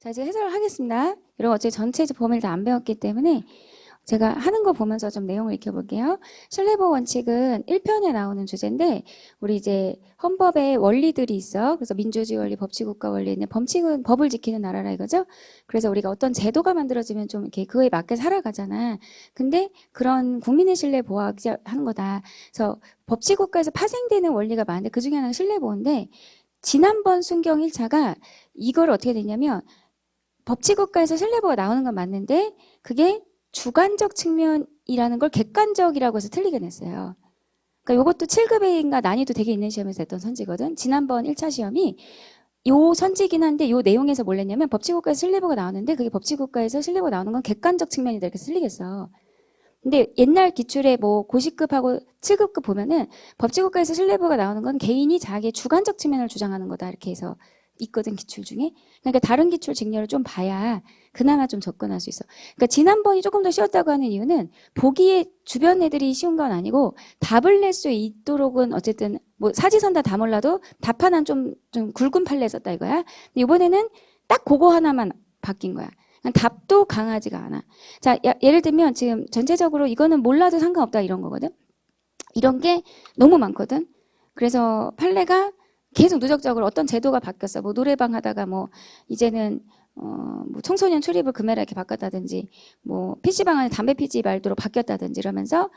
자, 이제 해설을 하겠습니다. 여러분 어차피 전체 범위를 다 안 배웠기 때문에 제가 하는 거 보면서 좀 내용을 익혀볼게요. 신뢰보호 원칙은 1편에 나오는 주제인데, 우리 이제 헌법에 원리들이 있어. 그래서 민주주의 원리, 법치국가 원리는 법칙은 법을 지키는 나라라 이거죠. 그래서 우리가 어떤 제도가 만들어지면 좀 이렇게 그에 맞게 살아가잖아. 근데 그런 국민의 신뢰 보호하기 하는 거다. 그래서 법치국가에서 파생되는 원리가 많은데 그 중에 하나가 신뢰보호인데, 지난번 순경 1차가 이걸 어떻게 됐냐면, 법치국가에서 신뢰보호가 나오는 건 맞는데 그게 주관적 측면이라는 걸 객관적이라고 해서 틀리게 냈어요. 그러니까 이것도 7급인가 난이도 되게 있는 시험에서 했던 선지거든. 지난번 1차 시험이 요 선지긴 한데 요 내용에서 뭘 냈냐면 법치국가에서 신뢰보호가 나오는데 그게 법치국가에서 신뢰보호가 나오는 건 객관적 측면이다 이렇게 틀리겠어. 근데 옛날 기출에 뭐 고시급하고 7급급 보면은 법치국가에서 신뢰보호가 나오는 건 개인이 자기의 주관적 측면을 주장하는 거다 이렇게 해서 있거든, 기출 중에. 그러니까 다른 기출 직렬을 좀 봐야 그나마 좀 접근할 수 있어. 그러니까 지난번이 조금 더 쉬웠다고 하는 이유는 보기에 주변 애들이 쉬운 건 아니고 답을 낼 수 있도록은 어쨌든 뭐 사지선다 다 몰라도 답 하나는 좀 굵은 판례 썼다 이거야. 근데 이번에는 딱 그거 하나만 바뀐 거야. 답도 강하지가 않아. 자, 예를 들면 지금 전체적으로 이거는 몰라도 상관없다 이런 거거든. 이런 게 너무 많거든. 그래서 판례가 계속 누적적으로 어떤 제도가 바뀌었어. 뭐 노래방 하다가 뭐 이제는 뭐 청소년 출입을 금해라 이렇게 바꿨다든지 뭐 PC방 안에 담배 피지 말도록 바뀌었다든지 이러면서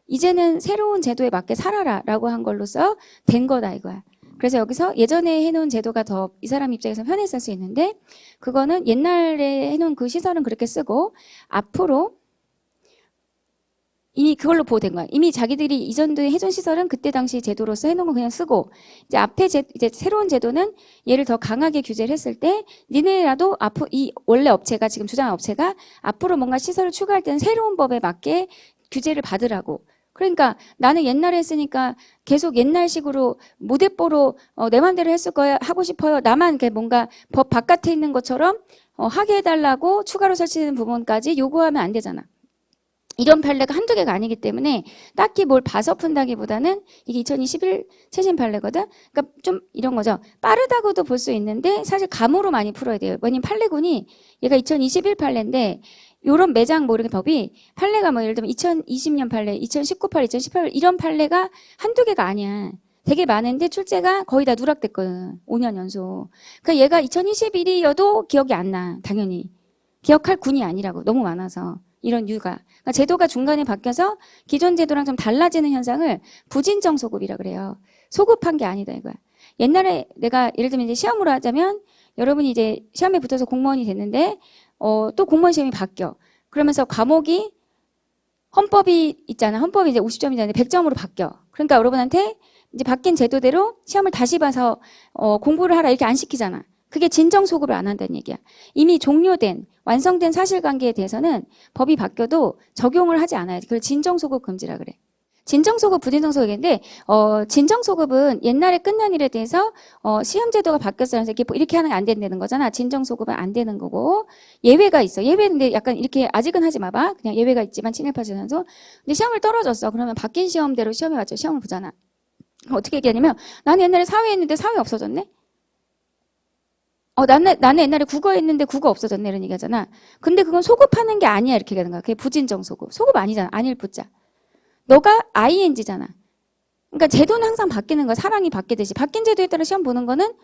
이제는 새로운 제도에 맞게 살아라라고 한 걸로써 된 거다 이거야. 그래서 여기서 예전에 해놓은 제도가 더 이 사람 입장에서 편했을 수 있는데 그거는 옛날에 해놓은 그 시설은 그렇게 쓰고 앞으로 이미 그걸로 보호된 거야. 이미 자기들이 이전도의 해준 시설은 그때 당시 제도로서 해놓은 거 그냥 쓰고 이제 앞에 이제 새로운 제도는 얘를 더 강하게 규제를 했을 때 니네라도 앞으로 이 원래 업체가 지금 주장한 업체가 앞으로 뭔가 시설을 추가할 때는 새로운 법에 맞게 규제를 받으라고. 그러니까 나는 옛날에 했으니까 계속 옛날식으로 모대뽀로 내 맘대로 했을 거야 하고 싶어요. 나만 뭔가 법 바깥에 있는 것처럼 하게 해달라고 추가로 설치되는 부분까지 요구하면 안 되잖아. 이런 판례가 한두 개가 아니기 때문에 딱히 뭘 봐서 푼다기보다는 이게 2021 최신 판례거든. 그러니까 좀 이런 거죠. 빠르다고도 볼 수 있는데 사실 감으로 많이 풀어야 돼요. 왜냐면 판례군이 얘가 2021 판례인데 요런 매장 뭐 이렇게 법이 판례가 뭐 예를 들면 2020년 판례, 2019 판례, 2018 이런 판례가 한두 개가 아니야. 되게 많은데 출제가 거의 다 누락됐거든. 5년 연속. 그러니까 얘가 2021이어도 기억이 안 나. 당연히. 기억할 군이 아니라고. 너무 많아서. 이런 이유가. 그러니까 제도가 중간에 바뀌어서 기존 제도랑 좀 달라지는 현상을 부진정 소급이라 그래요. 소급한 게 아니다 이거야. 옛날에 내가 예를 들면 이제 시험으로 하자면 여러분이 이제 시험에 붙어서 공무원이 됐는데 또 공무원 시험이 바뀌어. 그러면서 과목이 헌법이 있잖아. 헌법이 이제 50점이잖아요. 100점으로 바뀌어. 그러니까 여러분한테 이제 바뀐 제도대로 시험을 다시 봐서 공부를 하라 이렇게 안 시키잖아. 그게 진정소급을 안 한다는 얘기야. 이미 종료된 완성된 사실관계에 대해서는 법이 바뀌어도 적용을 하지 않아요. 그걸 진정소급 금지라 그래. 진정소급, 부진정소급인데 진정소급은 옛날에 끝난 일에 대해서 시험제도가 바뀌었어요. 그래서 이렇게 하는 게 안 된다는 거잖아. 진정소급은 안 되는 거고 예외가 있어. 예외인데 약간 이렇게 아직은 하지 마봐. 그냥 예외가 있지만 친일파지 선수. 근데 시험을 떨어졌어. 그러면 바뀐 시험대로 시험에 맞춰 시험을 보잖아. 어떻게 얘기하냐면 나는 옛날에 사회 했는데 사회 없어졌네. 나는 옛날에 국어 했는데 국어 없어졌네 이런 얘기하잖아. 근데 그건 소급하는 게 아니야 이렇게 얘기하는 거야. 그게 부진정 소급. 소급 아니잖아. 아닐 붙자. 너가 ING잖아. 그러니까 제도는 항상 바뀌는 거야. 사랑이 바뀌듯이. 바뀐 제도에 따라 시험 보는 거는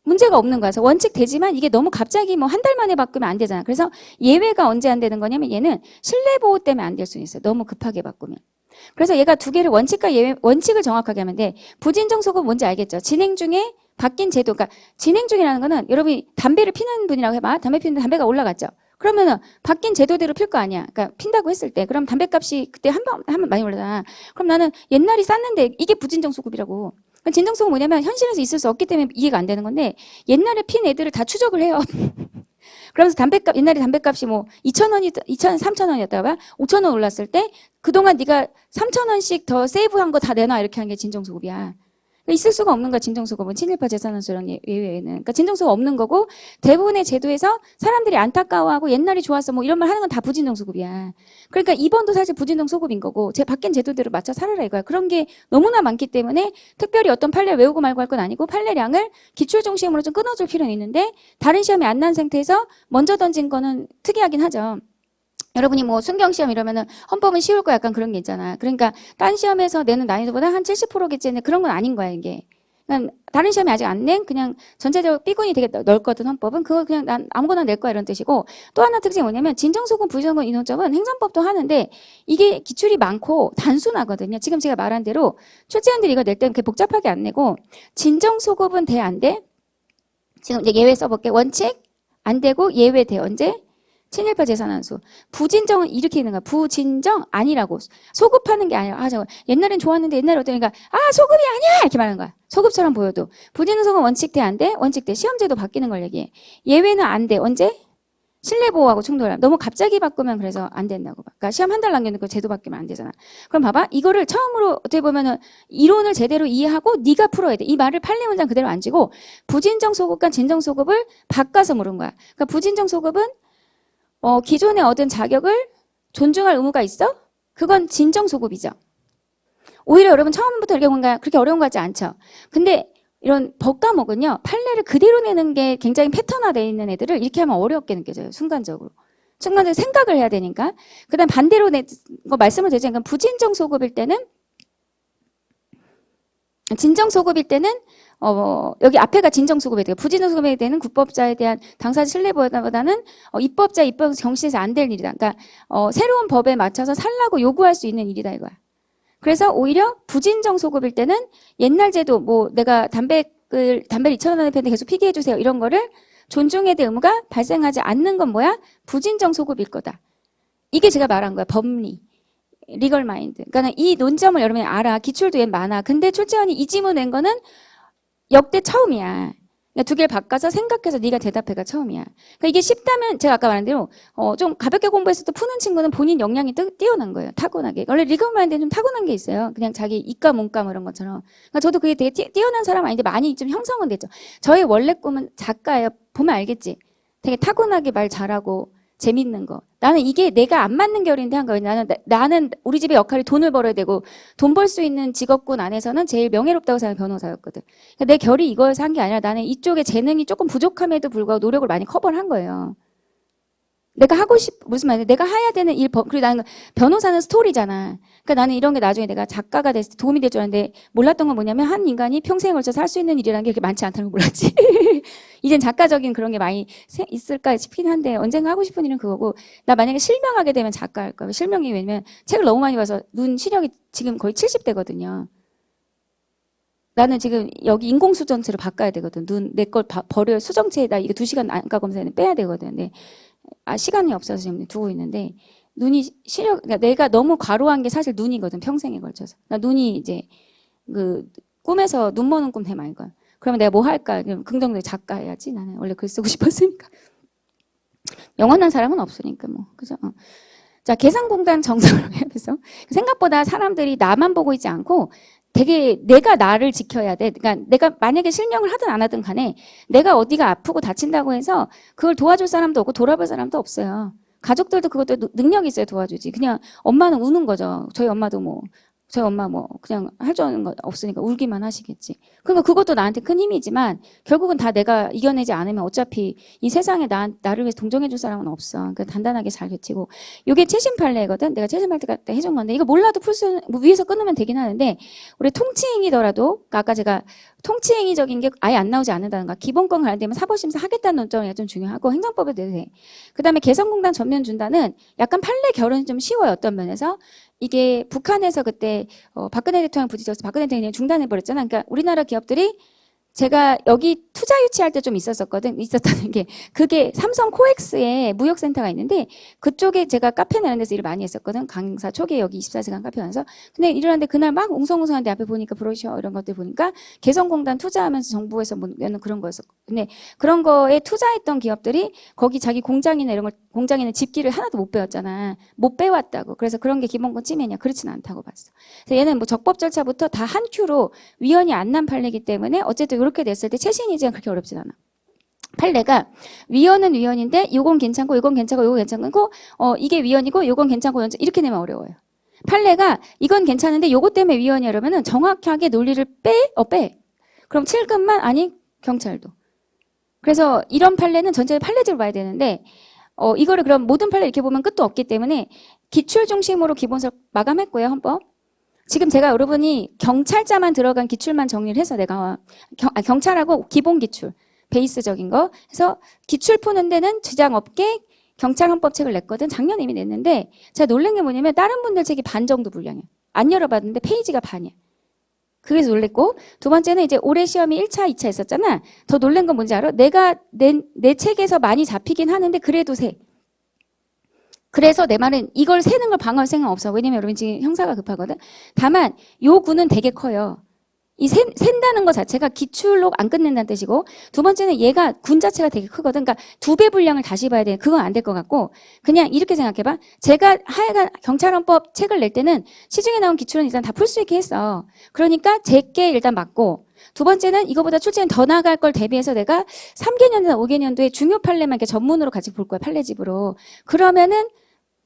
문제가 없는 거야. 그래서 원칙 되지만 이게 너무 갑자기 뭐 한 달 만에 바꾸면 안 되잖아. 그래서 예외가 언제 안 되는 거냐면 얘는 신뢰보호 때문에 안 될 수 있어요. 너무 급하게 바꾸면. 그래서 얘가 두 개를 원칙과 예외, 원칙을 정확하게 하면 돼. 부진정 소급 뭔지 알겠죠? 진행 중에 바뀐 제도, 그러니까 진행 중이라는 거는 여러분이 담배를 피는 분이라고 해봐. 담배 피는데 담배가 올라갔죠. 그러면은 바뀐 제도대로 필 거 아니야. 그러니까 핀다고 했을 때. 그럼 담배값이 그때 한 번 많이 올라잖아. 그럼 나는 옛날이 쌌는데 이게 부진정 소급이라고. 그러니까 진정 소급은 뭐냐면 현실에서 있을 수 없기 때문에 이해가 안 되는 건데 옛날에 핀 애들을 다 추적을 해요. 그러면서 담배값, 옛날에 담배값이 뭐 2,000원이, 3,000원이었다가 봐. 5,000원 올랐을 때 그동안 네가 3,000원씩 더 세이브한 거 다 내놔 이렇게 하는 게 진정소급이야. 있을 수가 없는 거야, 진정소급은. 친일파 재산환수랑 예외에는. 그러니까 진정소급 없는 거고, 대부분의 제도에서 사람들이 안타까워하고 옛날이 좋았어 뭐 이런 말 하는 건 다 부진정소급이야. 그러니까 이번도 사실 부진정소급인 거고, 바뀐 제도대로 맞춰 살아라 이거야. 그런 게 너무나 많기 때문에 특별히 어떤 판례를 외우고 말고 할 건 아니고, 판례량을 기출 중심으로 좀 끊어줄 필요는 있는데, 다른 시험이 안 난 상태에서 먼저 던진 거는 특이하긴 하죠. 여러분이 뭐 순경시험 이러면은 헌법은 쉬울 거 약간 그런 게 있잖아. 그러니까 딴 시험에서 내는 난이도보다 한 70%겠지. 그런 건 아닌 거야, 이게. 그러니까 다른 시험이 아직 안 낸 그냥 전체적으로 삐군이 되게 넓거든, 헌법은. 그거 그냥 난 아무거나 낼 거야 이런 뜻이고, 또 하나 특징이 뭐냐면 진정소급, 부정소급 인원점은 행정법도 하는데 이게 기출이 많고 단순하거든요. 지금 제가 말한 대로 출제원들이 이거 낼 때 그렇게 복잡하게 안 내고, 진정소급은 돼, 안 돼? 지금 이제 예외 써볼게. 원칙 안 되고 예외 돼. 언제? 친일파 재산환수. 부진정은 이렇게 있는 거야. 부진정 아니라고. 소급하는 게 아니라, 저 옛날엔 좋았는데 옛날에 어떠니까, 소급이 아니야! 이렇게 말하는 거야. 소급처럼 보여도. 부진정은 원칙 돼, 안 돼? 원칙 돼. 시험제도 바뀌는 걸 얘기해. 예외는 안 돼. 언제? 신뢰보호하고 충돌함. 너무 갑자기 바꾸면 그래서 안 된다고. 그러니까 시험 한 달 남겨놓고 제도 바뀌면 안 되잖아. 그럼 봐봐. 이거를 처음으로 어떻게 보면은 이론을 제대로 이해하고 네가 풀어야 돼. 이 말을 판례 문장 그대로 안 지고 부진정 소급과 진정 소급을 바꿔서 물은 거야. 그러니까 부진정 소급은 기존에 얻은 자격을 존중할 의무가 있어? 그건 진정소급이죠. 오히려 여러분 처음부터 이렇게 뭔가 그렇게 어려운 거 같지 않죠? 근데 이런 법 과목은요, 판례를 그대로 내는 게 굉장히 패턴화되어 있는 애들을 이렇게 하면 어렵게 느껴져요, 순간적으로. 순간적으로 생각을 해야 되니까. 그 다음 반대로 거 말씀을 드리자면 부진정소급일 때는, 진정소급일 때는 여기 앞에가 진정소급이 돼요. 부진정소급에 대한 국법자에 대한 당사자 신뢰보다는 입법자 입법 경시에서 안 될 일이다. 그러니까 새로운 법에 맞춰서 살라고 요구할 수 있는 일이다 이거야. 그래서 오히려 부진정소급일 때는 옛날 제도 뭐 내가 담배를 2,000원에 폈는데 계속 피게 해주세요 이런 거를 존중해야 될 의무가 발생하지 않는 건 뭐야? 부진정소급일 거다. 이게 제가 말한 거야. 법리. 리걸 마인드. 그러니까 이 논점을 여러분이 알아. 기출도 얘 많아. 근데 출제원이 이 지문 낸 거는 역대 처음이야. 그러니까 두 개를 바꿔서 생각해서 네가 대답해가 처음이야. 그러니까 이게 쉽다면 제가 아까 말한 대로 좀 가볍게 공부했을 때 푸는 친구는 본인 역량이 뛰어난 거예요. 타고나게. 원래 리걸 마인드는 좀 타고난 게 있어요. 그냥 자기 이과 문과 뭐 이런 것처럼. 그러니까 저도 그게 되게 뛰어난 사람 아닌데 많이 좀 형성은 됐죠. 저의 원래 꿈은 작가예요. 보면 알겠지. 되게 타고나게 말 잘하고 재밌는 거. 나는 이게 내가 안 맞는 결인데 한 거예요. 나는 우리 집의 역할이 돈을 벌어야 되고 돈 벌 수 있는 직업군 안에서는 제일 명예롭다고 생각하는 변호사였거든. 그러니까 내 결이 이거여서 한 게 아니라 나는 이쪽에 재능이 조금 부족함에도 불구하고 노력을 많이 커버를 한 거예요. 내가 하고 무슨 말이야? 내가 해야 되는 일, 그리고 나는 변호사는 스토리잖아. 그러니까 나는 이런 게 나중에 내가 작가가 됐을 때 도움이 될 줄 알았는데 몰랐던 건 뭐냐면 한 인간이 평생에 걸쳐서 할 수 있는 일이라는 게 그렇게 많지 않다는 걸 몰랐지. 이젠 작가적인 그런 게 많이 있을까 싶긴 한데 언젠가 하고 싶은 일은 그거고 나 만약에 실명하게 되면 작가 할 거야. 실명이 왜냐면 책을 너무 많이 봐서 눈 시력이 지금 거의 70대거든요. 나는 지금 여기 인공수정체로 바꿔야 되거든. 내 걸 버려 수정체에다 이거 2시간 안과 검사에는 빼야 되거든. 근데 시간이 없어서 지금 두고 있는데 눈이 그러니까 내가 너무 과로한 게 사실 눈이거든. 평생에 걸쳐서. 나 눈이 이제 꿈에서 눈 머는 꿈 되게 많이 꿔요. 그러면 내가 뭐 할까? 긍정적인 작가 해야지. 나는 원래 글 쓰고 싶었으니까. 영원한 사람은 없으니까 뭐. 그죠? 자, 개성공단 정상으로 해서 생각보다 사람들이 나만 보고 있지 않고 되게 내가 나를 지켜야 돼. 그러니까 내가 만약에 실명을 하든 안 하든 간에 내가 어디가 아프고 다친다고 해서 그걸 도와줄 사람도 없고 돌아볼 사람도 없어요. 가족들도 그것도 능력이 있어야 도와주지. 그냥 엄마는 우는 거죠. 저희 엄마도 저희 엄마 그냥 할 줄 아는 거 없으니까 울기만 하시겠지. 그러니까 그것도 나한테 큰 힘이지만 결국은 다 내가 이겨내지 않으면 어차피 이 세상에 나를 위해서 동정해줄 사람은 없어. 그러니까 단단하게 잘 버티고. 이게 채심 판례거든. 내가 채심 판례 때 해준 건데 이거 몰라도 위에서 끊으면 되긴 하는데 우리 통치행위더라도 그러니까 아까 제가 통치행위적인 게 아예 안 나오지 않는다든가 기본권 관련되면 사법심사 하겠다는 논점이 좀 중요하고 행정법에 내도 돼. 그다음에 개성공단 전면 준다는 약간 판례 결혼이 좀 쉬워요. 어떤 면에서. 이게 북한에서 그때 박근혜 대통령 부딪혀서 박근혜 대통령이 중단해버렸잖아. 그러니까 우리나라 기업들이 제가 여기 투자 유치할 때 좀 있었다는 게, 그게 삼성 코엑스에 무역센터가 있는데, 그쪽에 제가 카페 내는 데서 일을 많이 했었거든. 강사 초기에 여기 24시간 카페 하면서. 근데 일어났는데 그날 막 웅성웅성한데 앞에 보니까 브로셔 이런 것들 보니까 개성공단 투자하면서 정부에서 내는 그런 거였어. 근데 그런 거에 투자했던 기업들이 거기 자기 공장이나 이런 걸, 공장에는 집기를 하나도 못 배웠잖아. 못 배웠다고. 그래서 그런 게 기본권 침해냐? 그렇진 않다고 봤어. 그래서 얘는 뭐 적법 절차부터 다 한 큐로 위헌이 안 난 판례이기 때문에 어쨌든 이렇게 됐을 때 최신 이제는 그렇게 어렵진 않아. 판례가 위헌은 위헌인데 요건 괜찮고 요건 괜찮고 요건 괜찮고 이게 위헌이고 요건 괜찮고 이렇게 내면 어려워요. 판례가 이건 괜찮은데 요것 때문에 위헌이야 이러면은 정확하게 논리를 빼. 그럼 7급만 아니 경찰도. 그래서 이런 판례는 전체 판례집을 봐야 되는데 이거를 그럼 모든 판례 이렇게 보면 끝도 없기 때문에 기출 중심으로 기본서 마감했고요. 헌법. 지금 제가 여러분이 경찰자만 들어간 기출만 정리를 해서 내가 경찰하고 기본 기출 베이스적인 거 해서 기출 푸는 데는 지장 없게 경찰 헌법책을 냈거든. 작년에 이미 냈는데 제가 놀란 게 뭐냐면 다른 분들 책이 반 정도 분량이야. 안 열어봤는데 페이지가 반이야. 그래서 놀랬고, 두 번째는 이제 올해 시험이 1차, 2차 있었잖아. 더 놀란 건 뭔지 알아? 내가 내 책에서 많이 잡히긴 하는데 그래도 세. 그래서 내 말은 이걸 세는 걸 방어할 생각 없어. 왜냐면 여러분 지금 형사가 급하거든. 다만 요 구는 되게 커요. 이 센다는 것 자체가 기출로 안 끝낸다는 뜻이고, 두 번째는 얘가 군 자체가 되게 크거든. 그러니까 2배 분량을 다시 봐야 돼. 그건 안 될 것 같고, 그냥 이렇게 생각해봐. 제가 하여간 경찰헌법 책을 낼 때는 시중에 나온 기출은 일단 다 풀 수 있게 했어. 그러니까 제게 일단 맞고, 두 번째는 이거보다 출제는 더 나갈 걸 대비해서 내가 3개년도나 5개년도에 중요 판례만 이렇게 전문으로 같이 볼 거야. 판례집으로. 그러면은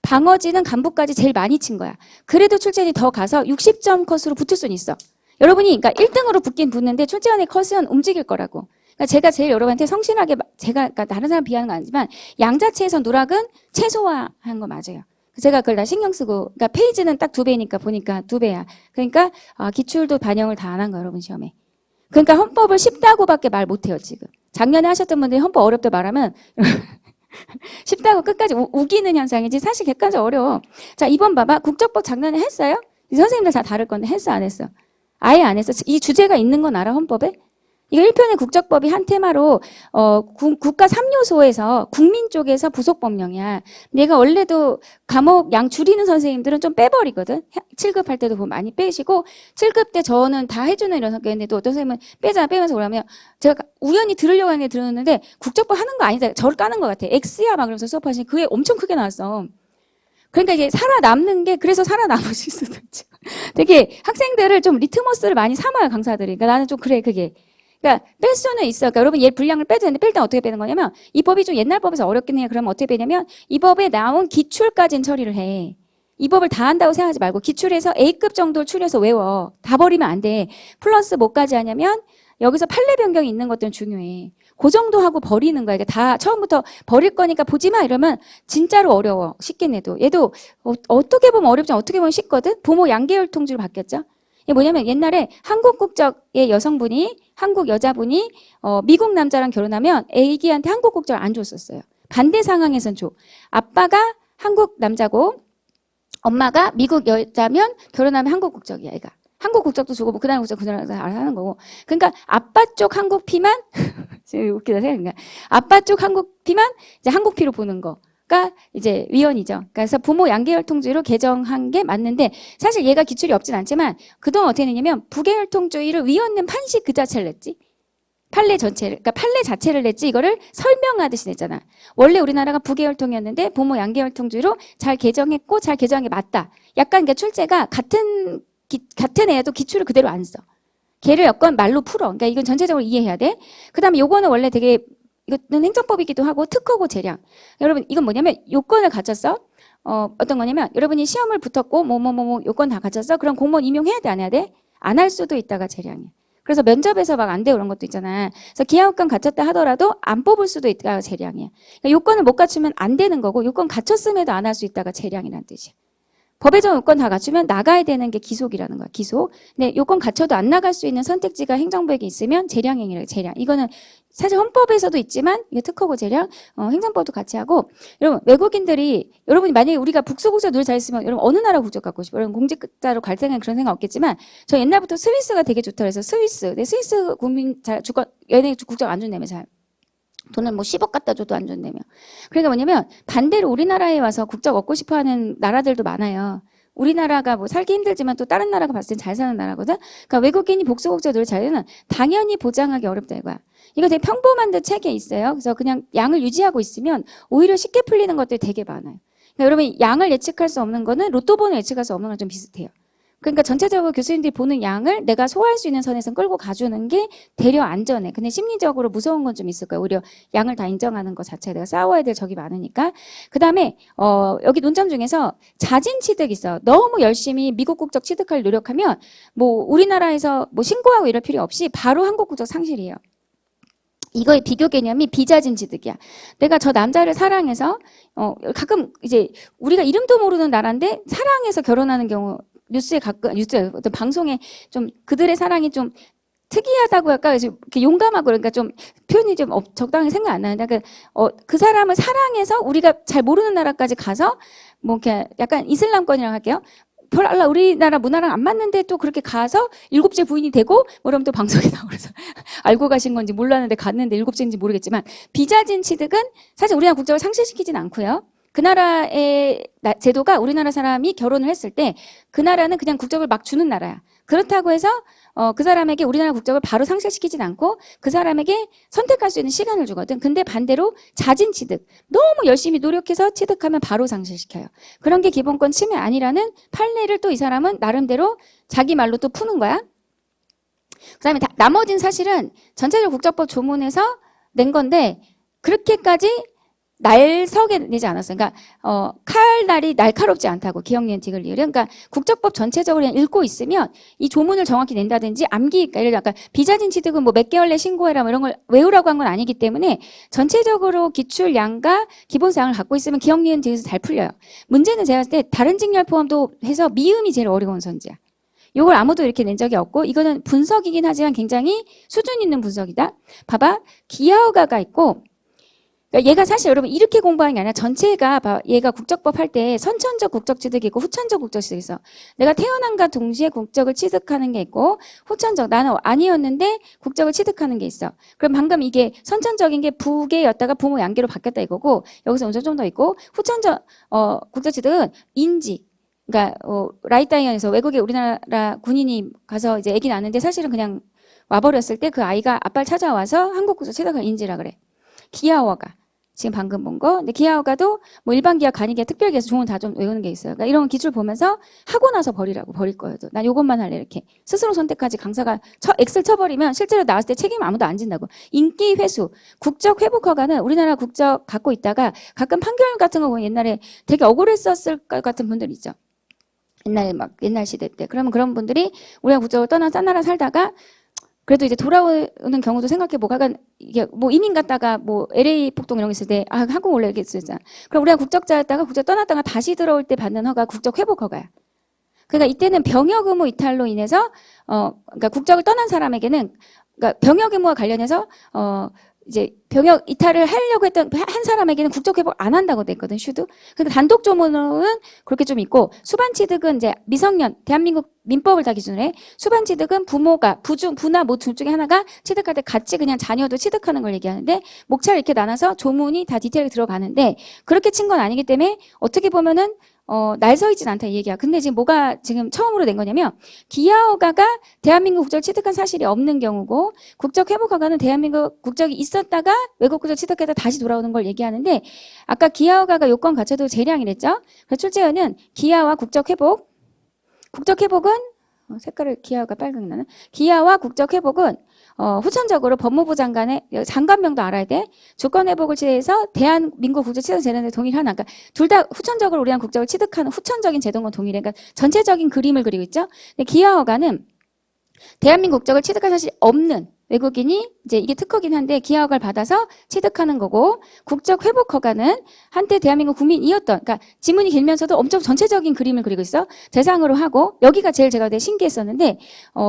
방어지는 간부까지 제일 많이 친 거야. 그래도 출제원이 더 가서 60점 컷으로 붙을 수는 있어. 여러분이 그러니까 1등으로 붙긴 붙는데 출제원의 컷은 움직일 거라고. 그러니까 제가 제일 여러분한테 성실하게 제가 그러니까 다른 사람 비하는 건 아니지만 양 자체에서 누락은 최소화한 거 맞아요. 제가 그걸 다 신경 쓰고 그러니까 페이지는 딱 2배니까 보니까 2배야. 그러니까 기출도 반영을 다 안 한 거야 여러분 시험에. 그러니까 헌법을 쉽다고밖에 말 못해요 지금. 작년에 하셨던 분들이 헌법 어렵다 말하면 쉽다고 끝까지 우기는 현상이지 사실 객관적으로 어려워. 자, 이번 봐봐. 국적법 작년에 했어요? 선생님들 다 다를 건데 했어 안 했어? 아예 안 했어. 이 주제가 있는 건 알아 헌법에? 이거 1편의 국적법이 한 테마로 국가 3요소에서 국민 쪽에서 부속법령이야. 얘가 원래도 과목 양 줄이는 선생님들은 좀 빼버리거든. 7급 할 때도 보면 많이 빼시고 7급 때 저는 다 해주는 이런 성격인데도 어떤 선생님은 빼면서 그러면 제가 우연히 들으려고 하는 게 들었는데 국적법 하는 거 아니다. 저를 까는 것 같아. X야 막 그러면서 수업하시니 그게 엄청 크게 나왔어. 그러니까 이게 살아남는 게 그래서 살아남으실 수도 있죠. 되게 학생들을 좀 리트머스를 많이 삼아요 강사들이. 그러니까 나는 좀 그래 그게. 그러니까 뺄 수는 있어. 그러니까 여러분 얘 분량을 빼도 되는데 뺄 때 어떻게 빼는 거냐면 이 법이 좀 옛날 법에서 어렵긴 해요. 그러면 어떻게 빼냐면 이 법에 나온 기출까지는 처리를 해. 이 법을 다 한다고 생각하지 말고 기출에서 A급 정도를 추려서 외워. 다 버리면 안 돼. 플러스 뭐까지 하냐면 여기서 판례 변경이 있는 것들은 중요해. 그 정도 하고 버리는 거야. 이게 다 처음부터 버릴 거니까 보지 마 이러면 진짜로 어려워. 쉽게 내도. 얘도 어떻게 보면 어렵지 어떻게 보면 쉽거든. 부모 양계열 통지로 바뀌었죠. 이게 뭐냐면 옛날에 한국 국적의 여성분이 한국 여자분이 미국 남자랑 결혼하면 애기한테 한국 국적을 안 줬었어요. 반대 상황에선 줘. 아빠가 한국 남자고 엄마가 미국 여자면 결혼하면 한국 국적이야 애가. 한국 국적도 주고 뭐 그다음 국적 그다음 알아서 하는 거고. 그러니까 아빠 쪽 한국 피만 웃기다 생각해. 아빠 쪽 한국 피만 이제 한국 피로 보는 거. 가 이제 위헌이죠. 그래서 부모 양계열 통주의로 개정한 게 맞는데 사실 얘가 기출이 없진 않지만 그동안 어떻게 냈냐면 부계열 통주의를 위헌 판식 그 자체를 냈지. 판례 전체를, 그러니까 판례 자체를 냈지 이거를 설명하듯이 냈잖아. 원래 우리나라가 부계열통이었는데 부모 양계열통주의로 잘 개정했고 잘 개정한 게 맞다. 약간 그러니까 출제가 같은 애도 기출을 그대로 안 써. 걔를 여건 말로 풀어. 그러니까 이건 전체적으로 이해해야 돼. 그 다음에 요거는 원래 되게 이거는 행정법이기도 하고 특허고 재량. 여러분 이건 뭐냐면 요건을 갖췄어. 어떤 거냐면 여러분이 시험을 붙었고 요건 다 갖췄어. 그럼 공무원 임용해야 돼 안 해야 돼? 안 할 수도 있다가 재량이야. 그래서 면접에서 막 안 돼 그런 것도 있잖아. 그래서 기하학관 갖췄다 하더라도 안 뽑을 수도 있다가 재량이야. 그러니까 요건을 못 갖추면 안 되는 거고 요건 갖췄음에도 안 할 수 있다가 재량이란 뜻이야. 법에 정한 요건 다 갖추면 나가야 되는 게 기속이라는 거야. 기속. 근데 요건 갖춰도 안 나갈 수 있는 선택지가 행정부에게 있으면 재량행위래요. 재량. 이거는 사실 헌법에서도 있지만 이게 특허고 재량, 행정법도 같이 하고. 여러분 외국인들이 여러분이 만약에 우리가 북소국적 노래 잘했으면 여러분 어느 나라 국적 갖고 싶어요? 여러분 공직자로 갈 생각 그런 생각 없겠지만 저 옛날부터 스위스가 되게 좋다 그래서 스위스. 근데 스위스 국민 잘 주권 얘네 국적 안 준다며 잘. 돈을 뭐 10억 갖다 줘도 안 준다며. 그러니까 뭐냐면 반대로 우리나라에 와서 국적 얻고 싶어 하는 나라들도 많아요. 우리나라가 뭐 살기 힘들지만 또 다른 나라가 봤을 땐 잘 사는 나라거든. 그러니까 외국인이 복수국적 노를 잘하면 당연히 보장하기 어렵다 이거야. 이거 되게 평범한 듯 책에 있어요. 그래서 그냥 양을 유지하고 있으면 오히려 쉽게 풀리는 것들이 되게 많아요. 그러니까 여러분 양을 예측할 수 없는 거는 로또 번호 예측할 수 없는 거랑 좀 비슷해요. 그러니까 전체적으로 교수님들이 보는 양을 내가 소화할 수 있는 선에서 끌고 가주는 게 되려 안전해. 근데 심리적으로 무서운 건 좀 있을 거예요. 오히려 양을 다 인정하는 것 자체에 내가 싸워야 될 적이 많으니까. 그 다음에 여기 논점 중에서 자진 취득 있어. 너무 열심히 미국 국적 취득할 노력하면 뭐 우리나라에서 뭐 신고하고 이럴 필요 없이 바로 한국 국적 상실이에요. 이거의 비교 개념이 비자진 취득이야. 내가 저 남자를 사랑해서 가끔 이제 우리가 이름도 모르는 나라인데 사랑해서 결혼하는 경우 뉴스에 가끔 뉴스 어떤 방송에 좀 그들의 사랑이 좀 특이하다고 할까 이렇게 용감하고 그러니까 좀 표현이 좀 적당히 생각 안 나는데 그 사람을 사랑해서 우리가 잘 모르는 나라까지 가서 뭐 이렇게 약간 이슬람권이라고 할게요. 별알라 우리나라 문화랑 안 맞는데 또 그렇게 가서 일곱째 부인이 되고 그러면 또 방송에 나오고 그래서 알고 가신 건지 몰랐는데 갔는데 일곱째인지 모르겠지만 비자진 취득은 사실 우리나라 국적을 상실시키진 않고요. 그 나라의 제도가 우리나라 사람이 결혼을 했을 때 그 나라는 그냥 국적을 막 주는 나라야. 그렇다고 해서 그 사람에게 우리나라 국적을 바로 상실시키진 않고 그 사람에게 선택할 수 있는 시간을 주거든. 근데 반대로 자진 취득. 너무 열심히 노력해서 취득하면 바로 상실시켜요. 그런 게 기본권 침해 아니라는 판례를 또 이 사람은 나름대로 자기 말로 또 푸는 거야. 그다음에 나머지는 사실은 전체적 국적법 조문에서 낸 건데 그렇게까지 날석에 내지 않았어요. 그러니까 칼날이 날카롭지 않다고 기억니은 틱을 리을은 그러니까 국적법 전체적으로 그냥 읽고 있으면 이 조문을 정확히 낸다든지 암기 예를 들어 아까 비자진 취득은 뭐 몇 개월 내 신고해라 뭐 이런 걸 외우라고 한 건 아니기 때문에 전체적으로 기출량과 기본사항을 갖고 있으면 기억니은 틱에서 잘 풀려요. 문제는 제가 봤을 때 다른 직렬 포함도 해서 미음이 제일 어려운 선지야. 이걸 아무도 이렇게 낸 적이 없고 이거는 분석이긴 하지만 굉장히 수준 있는 분석이다. 봐봐. 기하어가가 있고 얘가 사실 여러분 이렇게 공부하는 게 아니라 전체가 얘가 국적법 할 때 선천적 국적 취득이 있고 후천적 국적 취득이 있어. 내가 태어난과 동시에 국적을 취득하는 게 있고 후천적 나는 아니었는데 국적을 취득하는 게 있어. 그럼 방금 이게 선천적인 게 부계였다가 부모 양계로 바뀌었다 이거고 여기서 먼저 좀 더 있고 후천적 국적 취득은 인지 그러니까 라이다이언에서 외국에 우리나라 군인이 가서 이제 아기 낳는데 사실은 그냥 와버렸을 때 그 아이가 아빠를 찾아와서 한국 국적 취득할 인지라 그래. 기하어가 지금 방금 본 거. 근데 기하어가도 뭐 일반 기하, 간이 기하, 특별 기하에서 종은 다 좀 외우는 게 있어요. 그러니까 이런 기출 보면서 하고 나서 버리라고 버릴 거예요. 난 요것만 할래 이렇게 스스로 선택하지 강사가 엑셀 쳐버리면 실제로 나왔을 때 책임 아무도 안 진다고. 인기 회수, 국적 회복 허가는 우리나라 국적 갖고 있다가 가끔 판결 같은 거 보면 옛날에 되게 억울했었을 것 같은 분들 있죠. 옛날 시대 때. 그러면 그런 분들이 우리가 국적을 떠나 딴 나라 살다가 그래도 이제 돌아오는 경우도 생각해보고, 약간, 이게 뭐 이민 갔다가 뭐 LA 폭동 이런 게 있을 때, 한국 원래 이렇게 쓰잖아. 그럼 우리가 국적자였다가 국적 떠났다가 다시 들어올 때 받는 허가, 국적 회복 허가야. 그러니까 이때는 병역 의무 이탈로 인해서, 그러니까 국적을 떠난 사람에게는, 그러니까 병역 의무와 관련해서, 이제 병역 이탈을 하려고 했던 한 사람에게는 국적 회복 안 한다고 돼 있거든, 슈드. 근데 단독 조문으로는 그렇게 좀 있고, 수반 취득은 이제 미성년, 대한민국 민법을 다 기준으로 해. 수반 취득은 부모가, 부나 뭐 둘 중에 하나가 취득할 때 같이 그냥 자녀도 취득하는 걸 얘기하는데, 목차를 이렇게 나눠서 조문이 다 디테일하게 들어가는데, 그렇게 친 건 아니기 때문에, 어떻게 보면은, 날 서 있진 않다 이 얘기야. 근데 지금 뭐가 지금 처음으로 낸 거냐면 기하허가가 대한민국 국적을 취득한 사실이 없는 경우고 국적 회복 허가는 대한민국 국적이 있었다가 외국 국적 취득해서 다시 돌아오는 걸 얘기하는데 아까 기하허가가 요건 갖춰도 재량이랬죠. 그래서 출제원은 기하와 국적 회복은 색깔을 기하가 빨강이 나는 기하와 국적 회복은 후천적으로 법무부 장관의 장관명도 알아야 돼. 주권 회복을 취해서 대한민국 국적 취득 제도에 동일하나. 그러니까 둘 다 후천적으로 우리나라 국적을 취득하는 후천적인 제도건 동일해. 그러니까 전체적인 그림을 그리고 있죠. 근데 기하허가는 대한민국 국적을 취득할 사실이 없는 외국인이 이제 이게 특허긴 한데 기하 허가를 받아서 취득하는 거고, 국적 회복 허가는 한때 대한민국 국민이었던, 그러니까 지문이 길면서도 엄청 전체적인 그림을 그리고 있어. 대상으로 하고, 여기가 제일 제가 되게 신기했었는데,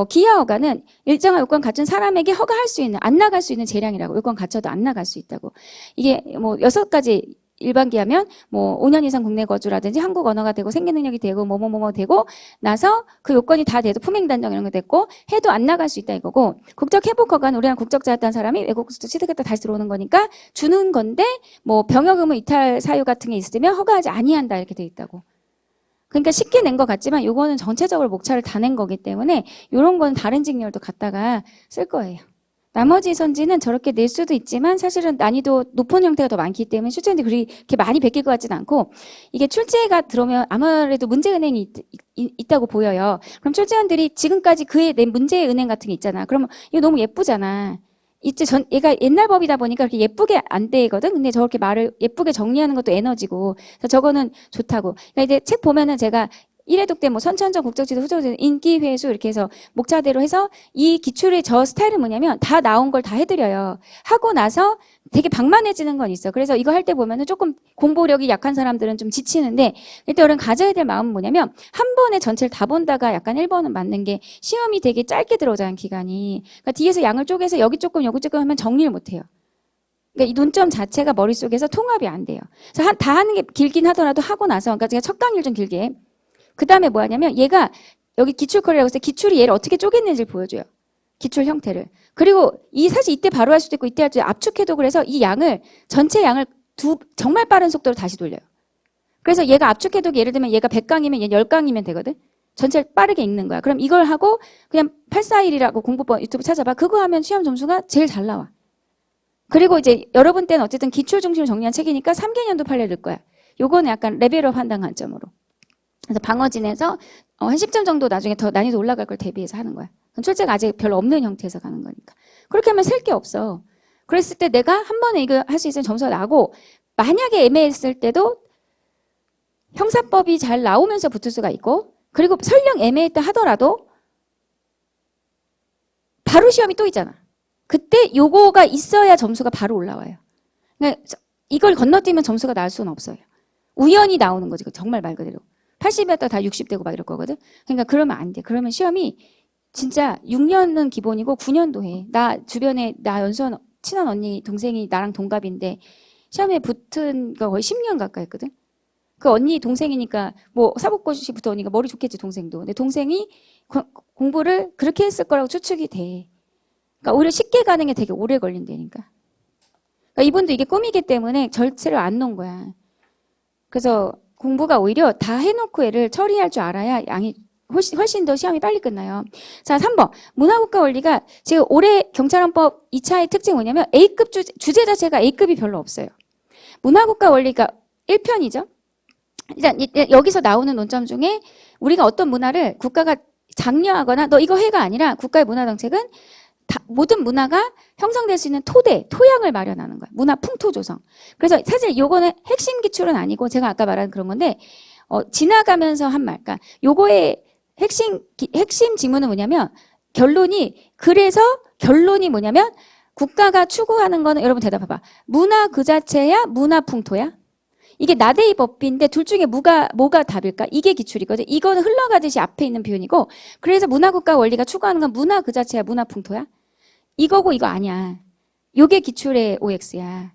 기하 허가는 일정한 요건 갖춘 사람에게 허가할 수 있는, 안 나갈 수 있는 재량이라고. 요건 갖춰도 안 나갈 수 있다고. 이게 뭐 6가지 일반 기하면 뭐 5년 이상 국내 거주라든지 한국 언어가 되고 생계 능력이 되고 뭐뭐뭐 되고 나서 그 요건이 다 돼도 품행 단정 이런 거 됐고 해도 안 나갈 수 있다 이거고, 국적 회복 허가는 우리나라 국적자였던 사람이 외국 국적 취득했다 다시 들어오는 거니까 주는 건데, 뭐 병역 의무 이탈 사유 같은 게 있으면 허가하지 아니한다 이렇게 돼 있다고. 그러니까 쉽게 낸 것 같지만 요거는 전체적으로 목차를 다 낸 거기 때문에 요런 건 다른 직렬도 갖다가 쓸 거예요. 나머지 선지는 저렇게 낼 수도 있지만 사실은 난이도 높은 형태가 더 많기 때문에 출제자들이 그렇게 많이 베낄 것 같지는 않고, 이게 출제가 들어오면 아무래도 문제은행이 있다고 보여요. 그럼 출제원들이 지금까지 그에 낸 문제은행 같은 게 있잖아. 그러면 이거 너무 예쁘잖아. 이제 얘가 옛날 법이다 보니까 그렇게 예쁘게 안 되거든. 근데 저렇게 말을 예쁘게 정리하는 것도 에너지고, 그래서 저거는 좋다고. 그러니까 이제 책 보면은 제가 1회독 때 뭐 선천적 국적지도 후적지도 인기 회수 이렇게 해서 목차대로 해서 이 기출의 저 스타일은 뭐냐면 다 나온 걸 다 해드려요. 하고 나서 되게 방만해지는 건 있어. 그래서 이거 할 때 보면은 조금 공부력이 약한 사람들은 좀 지치는데, 일단 우리는 가져야 될 마음은 뭐냐면 한 번에 전체를 다 본다가 약간 1번은 맞는 게, 시험이 되게 짧게 들어오잖아요, 기간이. 그러니까 뒤에서 양을 쪼개서 여기 조금 여기 조금 하면 정리를 못 해요. 그러니까 이 논점 자체가 머릿속에서 통합이 안 돼요. 그래서 다 하는 게 길긴 하더라도 하고 나서, 그러니까 제가 첫 강의를 좀 길게, 그 다음에 뭐 하냐면 얘가 여기 기출커리라고 해서 기출이 얘를 어떻게 쪼갰는지를 보여줘요. 기출 형태를. 그리고 사실 이때 바로 할 수도 있고 이때 할 수도 있고 압축해독을 해서 이 양을, 전체 양을 정말 빠른 속도로 다시 돌려요. 그래서 얘가 압축해독이 예를 들면 얘가 100강이면 얘 10강이면 되거든. 전체를 빠르게 읽는 거야. 그럼 이걸 하고 그냥 841이라고 공부법 유튜브 찾아봐. 그거 하면 시험 점수가 제일 잘 나와. 그리고 이제 여러분 때는 어쨌든 기출 중심으로 정리한 책이니까 3개년도 판례 넣을 거야. 요거는 약간 레벨업 한다는 관점으로. 그래서 방어진에서 한 10점 정도 나중에 더 난이도 올라갈 걸 대비해서 하는 거야. 출제가 아직 별로 없는 형태에서 가는 거니까. 그렇게 하면 셀 게 없어. 그랬을 때 내가 한 번에 이거 할 수 있으면 점수가 나고, 만약에 애매했을 때도 형사법이 잘 나오면서 붙을 수가 있고, 그리고 설령 애매했다 하더라도 바로 시험이 또 있잖아. 그때 요거가 있어야 점수가 바로 올라와요. 그러니까 이걸 건너뛰면 점수가 나올 수는 없어요. 우연히 나오는 거지. 정말 말 그대로. 80이었다 다 60되고 막 이럴 거거든. 그러니까 그러면 안 돼. 그러면 시험이 진짜 6년은 기본이고 9년도 해. 나 주변에 나 연수원 친한 언니 동생이 나랑 동갑인데 시험에 붙은 거 거의 10년 가까이 했거든. 그 언니 동생이니까 뭐 사법고시 붙어오니까 머리 좋겠지 동생도. 근데 동생이 공부를 그렇게 했을 거라고 추측이 돼. 그러니까 오히려 쉽게 가는 게 되게 오래 걸린다니까. 그러니까 이분도 이게 꿈이기 때문에 절차를 안 놓은 거야. 그래서 공부가 오히려 다 해놓고 애를 처리할 줄 알아야 양이 훨씬 더 시험이 빨리 끝나요. 자, 3번. 문화국가 원리가 지금 올해 경찰헌법 2차의 특징이 뭐냐면 A급 주제 자체가 A급이 별로 없어요. 문화국가 원리가 1편이죠. 일단 여기서 나오는 논점 중에 우리가 어떤 문화를 국가가 장려하거나 너 이거 해가 아니라 국가의 문화정책은 모든 문화가 형성될 수 있는 토양을 마련하는 거야. 문화 풍토 조성. 그래서 사실 요거는 핵심 기출은 아니고 제가 아까 말한 그런 건데, 지나가면서 한 말. 그러니까 요거의 핵심 지문은 뭐냐면, 그래서 결론이 뭐냐면, 국가가 추구하는 거는, 여러분 대답해봐. 문화 그 자체야? 문화 풍토야? 이게 나대의 법비인데 둘 중에 뭐가 답일까? 이게 기출이거든. 이거는 흘러가듯이 앞에 있는 표현이고, 그래서 문화국가 원리가 추구하는 건 문화 그 자체야? 문화 풍토야? 이거고 이거 아니야. 요게 기출의 OX야.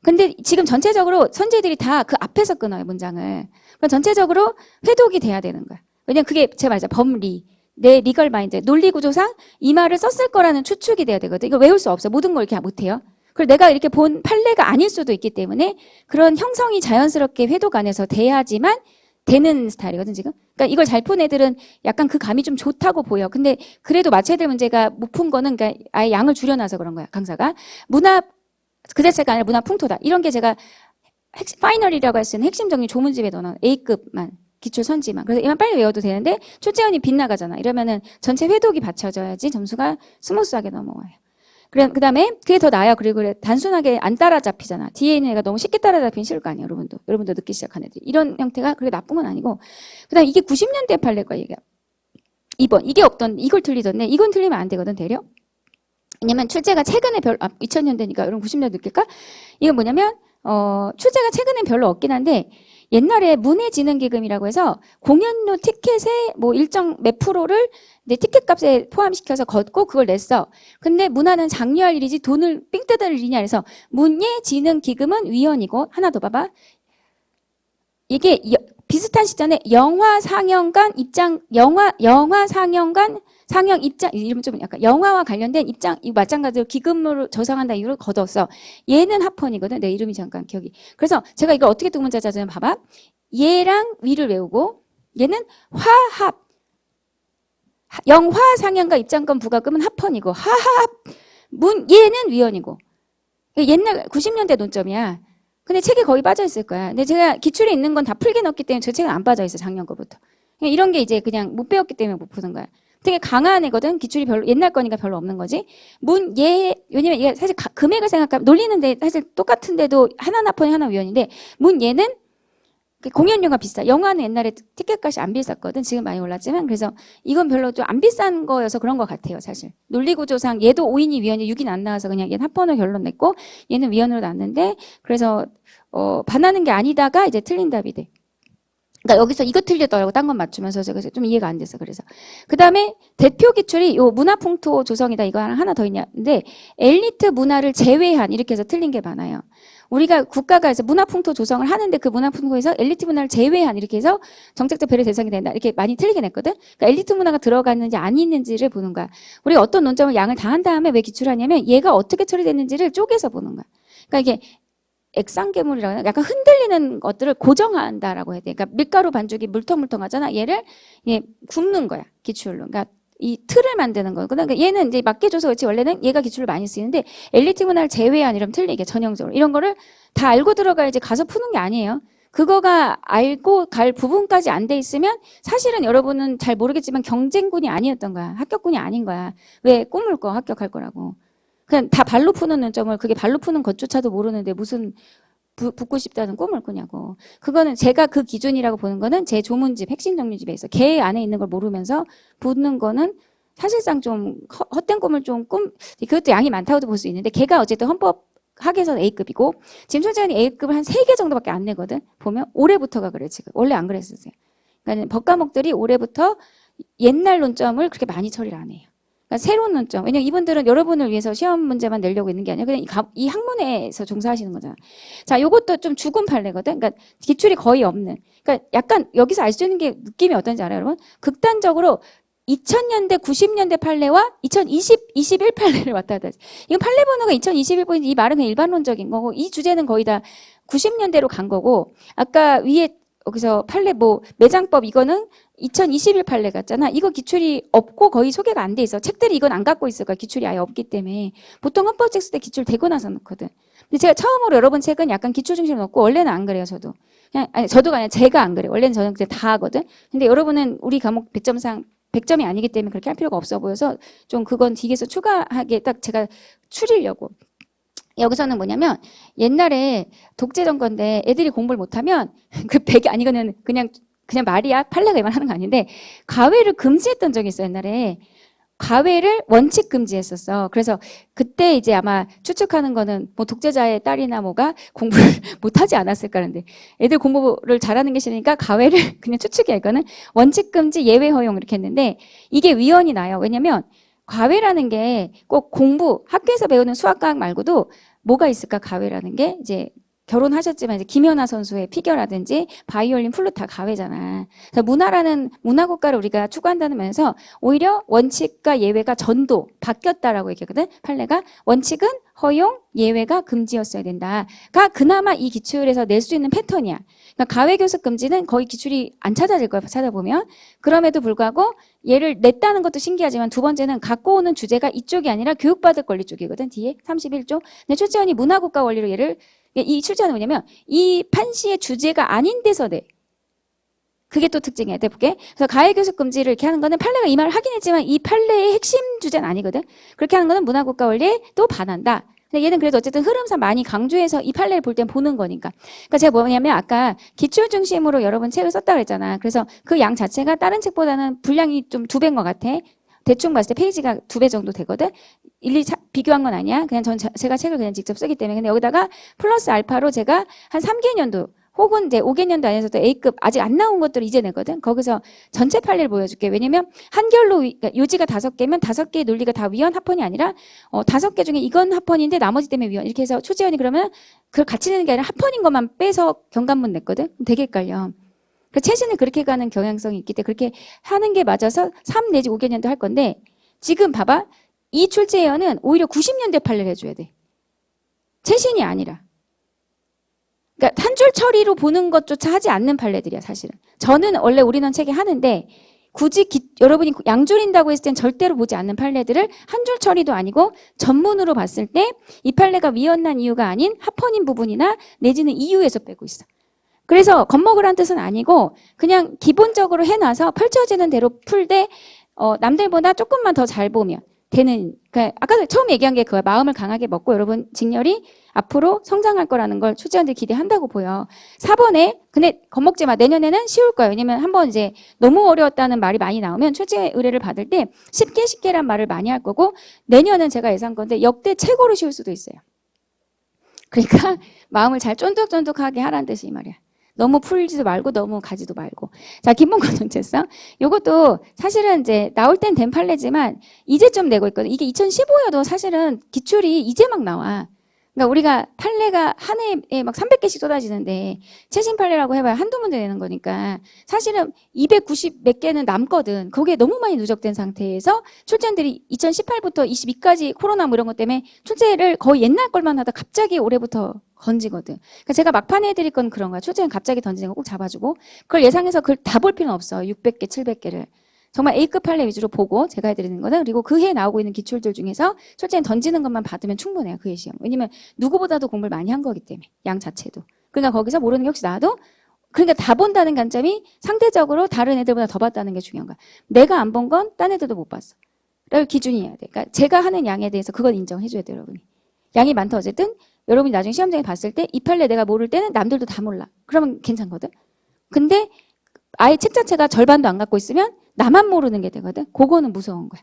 근데 지금 전체적으로 선재들이 다 그 앞에서 끊어요, 문장을. 그럼 전체적으로 회독이 돼야 되는 거야. 왜냐면 그게 제가 말했잖아. 법리, 내 리걸 마인드, 논리 구조상 이 말을 썼을 거라는 추측이 돼야 되거든. 이거 외울 수 없어. 모든 걸 이렇게 못해요. 그리고 내가 이렇게 본 판례가 아닐 수도 있기 때문에 그런 형성이 자연스럽게 회독 안에서 돼야지만 되는 스타일이거든, 지금. 그러니까 이걸 잘 푼 애들은 약간 그 감이 좀 좋다고 보여. 근데 그래도 맞춰야 될 문제가 못 푼 거는 그러니까 아예 양을 줄여놔서 그런 거야, 강사가. 문화 그 자체가 아니라 문화 풍토다. 이런 게 제가 파이널이라고 할 수 있는 핵심 정리 조문집에 넣어놓은 A급만. 기출 선지만. 그래서 이만 빨리 외워도 되는데 출제원이 빗나가잖아. 이러면은 전체 회독이 받쳐져야지 점수가 스무스하게 넘어와요. 그 다음에 그게 더 나아요. 그리고 단순하게 안 따라잡히잖아. 뒤에 있는 애가 너무 쉽게 따라잡히면 싫을 거 아니에요. 여러분도 늦기 시작한 애들. 이런 형태가 그렇게 나쁜 건 아니고. 그 다음에 이게 90년대 판례 거야, 이게. 2번. 이게 이걸 틀리던데, 이건 틀리면 안 되거든, 대략. 왜냐면 출제가 최근에 2000년대니까 여러분 90년대 느낄까? 이건 뭐냐면 출제가 최근엔 별로 없긴 한데 옛날에 문해진흥기금이라고 해서 공연료 티켓의 뭐 일정 몇 프로를 내 티켓 값에 포함시켜서 걷고 그걸 냈어. 근데 문화는 장려할 일이지 돈을 삥 뜯을 일이냐 해서 문예진흥기금은 위헌이고 하나 더 봐봐. 이게 비슷한 시점에 영화 상영관 상영 입장 이름 좀 약간 영화와 관련된 입장 이 마찬가지로 기금으로 저장한다 이유로 걷었어. 얘는 합헌이거든. 내 이름이 잠깐 기억이. 그래서 제가 이걸 어떻게 두 문자 짜자면 봐봐. 얘랑 위를 외우고 얘는 화합 영화 상영과 입장권 부과금은 합헌이고 하합 얘는 위헌이고. 옛날 90년대 논점이야. 근데 책에 거의 빠져 있을 거야. 근데 제가 기출에 있는 건 다 풀게 넣었기 때문에 저 책은 안 빠져 있어. 작년 거부터. 이런 게 이제 그냥 못 배웠기 때문에 못 푸는 거야. 되게 강한 애거든. 기출이 별로 옛날 거니까 별로 없는 거지. 왜냐면 얘 사실 금액을 생각하면 놀리는데 사실 똑같은데도 하나 납본이 하나 위헌인데 얘는 공연료가 비싸. 영화는 옛날에 티켓값이 안 비쌌거든. 지금 많이 올랐지만 그래서 이건 별로 좀 안 비싼 거여서 그런 것 같아요. 사실 논리구조상 얘도 5인이 위헌이 6인 안 나와서 그냥 얘는 합헌으로 결론 냈고 얘는 위헌으로 났는데 그래서 반하는 게 아니다가 이제 틀린 답이 돼. 그러니까 여기서 이거 틀렸더라고 딴 건 맞추면서 제가 좀 이해가 안 됐어. 그래서 그 다음에 대표 기출이 요 문화풍토 조성이다 이거 하나 더 있는데 엘리트 문화를 제외한 이렇게 해서 틀린 게 많아요. 우리가 국가가 해서 문화풍토 조성을 하는데 그 문화풍토에서 엘리트 문화를 제외한 이렇게 해서 정책적 배려 대상이 된다 이렇게 많이 틀리게 냈거든. 그러니까 엘리트 문화가 들어갔는지 안 있는지를 보는 거야. 우리가 어떤 논점을 양을 다 한 다음에 왜 기출하냐면 얘가 어떻게 처리됐는지를 쪼개서 보는 거야. 그러니까 이게 액상괴물이라고 하나? 약간 흔들리는 것들을 고정한다라고 해야 돼. 그러니까 밀가루 반죽이 물텅물텅하잖아. 얘를 굽는 거야. 기출로. 그러니까 이 틀을 만드는 거거든. 그러니까 얘는 이제 맞게 줘서 그렇지 원래는 얘가 기출을 많이 쓰는데 엘리트 문화를 제외한 이러면 틀리게 전형적으로. 이런 거를 다 알고 들어가야지 가서 푸는 게 아니에요. 그거가 알고 갈 부분까지 안 돼 있으면 사실은 여러분은 잘 모르겠지만 경쟁군이 아니었던 거야. 합격군이 아닌 거야. 왜 꿈을 꿔 합격할 거라고. 그냥 다 발로 푸는 논점을 그게 발로 푸는 것조차도 모르는데 무슨 붙고 싶다는 꿈을 꾸냐고. 그거는 제가 그 기준이라고 보는 거는 제 조문집, 핵심 정리집에 있어. 걔 안에 있는 걸 모르면서 붙는 거는 사실상 좀 헛된 꿈을 그것도 양이 많다고도 볼 수 있는데 걔가 어쨌든 헌법 학에서 A급이고 지금 솔직히 A급을 한 3개 정도밖에 안 내거든. 보면 올해부터가 그래 지금. 원래 안 그랬었어요. 그러니까 법과목들이 올해부터 옛날 논점을 그렇게 많이 처리를 안 해요. 그러니까 새로운 논점. 왜냐면 이분들은 여러분을 위해서 시험 문제만 내려고 있는 게 아니라 그냥 이 학문에서 종사하시는 거잖아. 자, 요것도 좀 죽은 판례거든. 그러니까 기출이 거의 없는. 그러니까 약간 여기서 알 수 있는 게 느낌이 어떤지 알아요, 여러분? 극단적으로 2000년대, 90년대 판례와 21 판례를 왔다 갔다 하지. 이건 판례 번호가 2021번인지 이 말은 그냥 일반론적인 거고 이 주제는 거의 다 90년대로 간 거고 아까 위에 여기서 판례 매장법 이거는 2021 판례 같잖아. 이거 기출이 없고 거의 소개가 안 돼 있어. 책들이 이건 안 갖고 있을 거야. 기출이 아예 없기 때문에. 보통 헌법책 쓸 때 기출 되고 나서 넣거든. 근데 제가 처음으로 여러분 책은 약간 기출 중심으로 넣고 원래는 안 그래요. 저도. 그냥 아니 저도가 아니라 제가 안 그래요. 원래는 저는 그냥 다 하거든. 근데 여러분은 우리 과목 100점상 100점이 아니기 때문에 그렇게 할 필요가 없어 보여서 좀 그건 뒤에서 추가하게 딱 제가 추리려고. 여기서는 뭐냐면 옛날에 독재 정권인데 애들이 공부를 못하면 그 100이 아니거는 그냥 말이야. 판례가 이 말 하는 거 아닌데 과외를 금지했던 적이 있어 옛날에. 과외를 원칙 금지했었어. 그래서 그때 이제 아마 추측하는 거는 독재자의 딸이나 뭐가 공부를 못하지 않았을까는데 애들 공부를 잘하는 게 싫으니까 과외를 그냥 추측이야. 이거는 원칙 금지 예외 허용 이렇게 했는데 이게 위헌이 나요. 왜냐면 과외라는 게 꼭 학교에서 배우는 수학과학 말고도 뭐가 있을까 과외라는 게 이제 결혼하셨지만 이제 김연아 선수의 피겨라든지 바이올린, 플루트 다 과외잖아. 그래서 문화국가를 우리가 추구한다는 면에서 오히려 원칙과 예외가 전도 바뀌었다라고 얘기하거든. 판례가 원칙은 허용, 예외가 금지였어야 된다가 그나마 이 기출에서 낼 수 있는 패턴이야. 그러니까 가외 교습 금지는 거의 기출이 안 찾아질 거야. 찾아보면. 그럼에도 불구하고 얘를 냈다는 것도 신기하지만 두 번째는 갖고 오는 주제가 이쪽이 아니라 교육받을 권리 쪽이거든. 뒤에 31조. 근데 출제원이 문화국가 원리로 얘를 이 출제는 뭐냐면 이 판시의 주제가 아닌 데서 내. 그게 또 특징이야. 해볼게. 그래서 가해교습 금지를 이렇게 하는 거는 판례가 이 말을 하긴 했지만 이 판례의 핵심 주제는 아니거든. 그렇게 하는 거는 문화국가 원리에 또 반한다. 근데 얘는 그래도 어쨌든 흐름상 많이 강조해서 이 판례를 볼 땐 보는 거니까. 그러니까 제가 뭐냐면 아까 기출 중심으로 여러분 책을 썼다고 그랬잖아. 그래서 그 양 자체가 다른 책보다는 분량이 좀 2배인 것 같아. 대충 봤을 때 페이지가 2배 정도 되거든. 일일이 비교한 건 아니야. 그냥 제가 책을 그냥 직접 쓰기 때문에. 근데 여기다가 플러스 알파로 제가 한 3개년도 혹은 이제 5개년도 안에서도 A급 아직 안 나온 것들을 이제 내거든. 거기서 전체 판례를 보여줄게. 왜냐면 한결로 그러니까 요지가 5개면 5개의 논리가 다 위헌 합헌이 아니라 5개 중에 이건 합헌인데 나머지 때문에 위헌. 이렇게 해서 초재원이 그러면 그걸 같이 내는 게 아니라 합헌인 것만 빼서 경감문 냈거든. 되게 헷갈려. 그 최신을 그렇게 가는 경향성이 있기 때문에 그렇게 하는 게 맞아서 3 내지 5개년도 할 건데 지금 봐봐. 이 출제위원은 오히려 90년대 판례를 해줘야 돼. 최신이 아니라. 그러니까 한 줄 처리로 보는 것조차 하지 않는 판례들이야 사실은. 저는 원래 우리는 책에 하는데 굳이 여러분이 양줄인다고 했을 땐 절대로 보지 않는 판례들을 한 줄 처리도 아니고 전문으로 봤을 때 이 판례가 위헌난 이유가 아닌 합헌인 부분이나 내지는 이유에서 빼고 있어. 그래서 겁먹으란 뜻은 아니고 그냥 기본적으로 해놔서 펼쳐지는 대로 풀되 남들보다 조금만 더 잘 보면 되는. 그러니까 아까 처음 얘기한 게 그거야. 마음을 강하게 먹고 여러분 직렬이 앞으로 성장할 거라는 걸 출제원들이 기대한다고 보여. 4번에 근데 겁먹지 마. 내년에는 쉬울 거예요. 왜냐면 한번 이제 너무 어려웠다는 말이 많이 나오면 출제 의뢰를 받을 때 쉽게란 말을 많이 할 거고 내년은 제가 예상건데 역대 최고로 쉬울 수도 있어요. 그러니까 마음을 잘 쫀득쫀득하게 하라는 뜻이 이 말이야. 너무 풀지도 말고 너무 가지도 말고. 자, 기본권 정체성. 요것도 사실은 이제 나올 땐 된 판례지만 이제 좀 내고 있거든. 이게 2015여도 사실은 기출이 이제 막 나와. 그러니까 우리가 판례가 한 해에 막 300개씩 쏟아지는데 최신 판례라고 해봐야 한두 문제 내는 거니까 사실은 290 몇 개는 남거든. 그게 너무 많이 누적된 상태에서 출제들이 2018부터 22까지 코로나 뭐 이런 것 때문에 출제를 거의 옛날 걸만 하다 갑자기 올해부터 건지거든. 그러니까 제가 막판에 해드릴 건 그런 거야. 출제는 갑자기 던지는 거 꼭 잡아주고 그걸 예상해서 그걸 다 볼 필요는 없어. 600개, 700개를. 정말 A급 판례 위주로 보고 제가 해드리는 거는 그리고 그 해에 나오고 있는 기출들 중에서 출제는 던지는 것만 받으면 충분해요. 그 해 시험. 왜냐면 누구보다도 공부를 많이 한 거기 때문에 양 자체도. 그러니까 거기서 모르는 게 혹시 나도 그러니까 다 본다는 관점이 상대적으로 다른 애들보다 더 봤다는 게 중요한 거야. 내가 안 본 건 딴 애들도 못 봤어. 를 기준이어야 돼. 그러니까 제가 하는 양에 대해서 그건 인정해줘야 돼요, 여러분이. 양이 많다 어쨌든 여러분이 나중에 시험장에 봤을 때 이 판례 내가 모를 때는 남들도 다 몰라. 그러면 괜찮거든. 근데 아예 책 자체가 절반도 안 갖고 있으면 나만 모르는 게 되거든. 그거는 무서운 거야.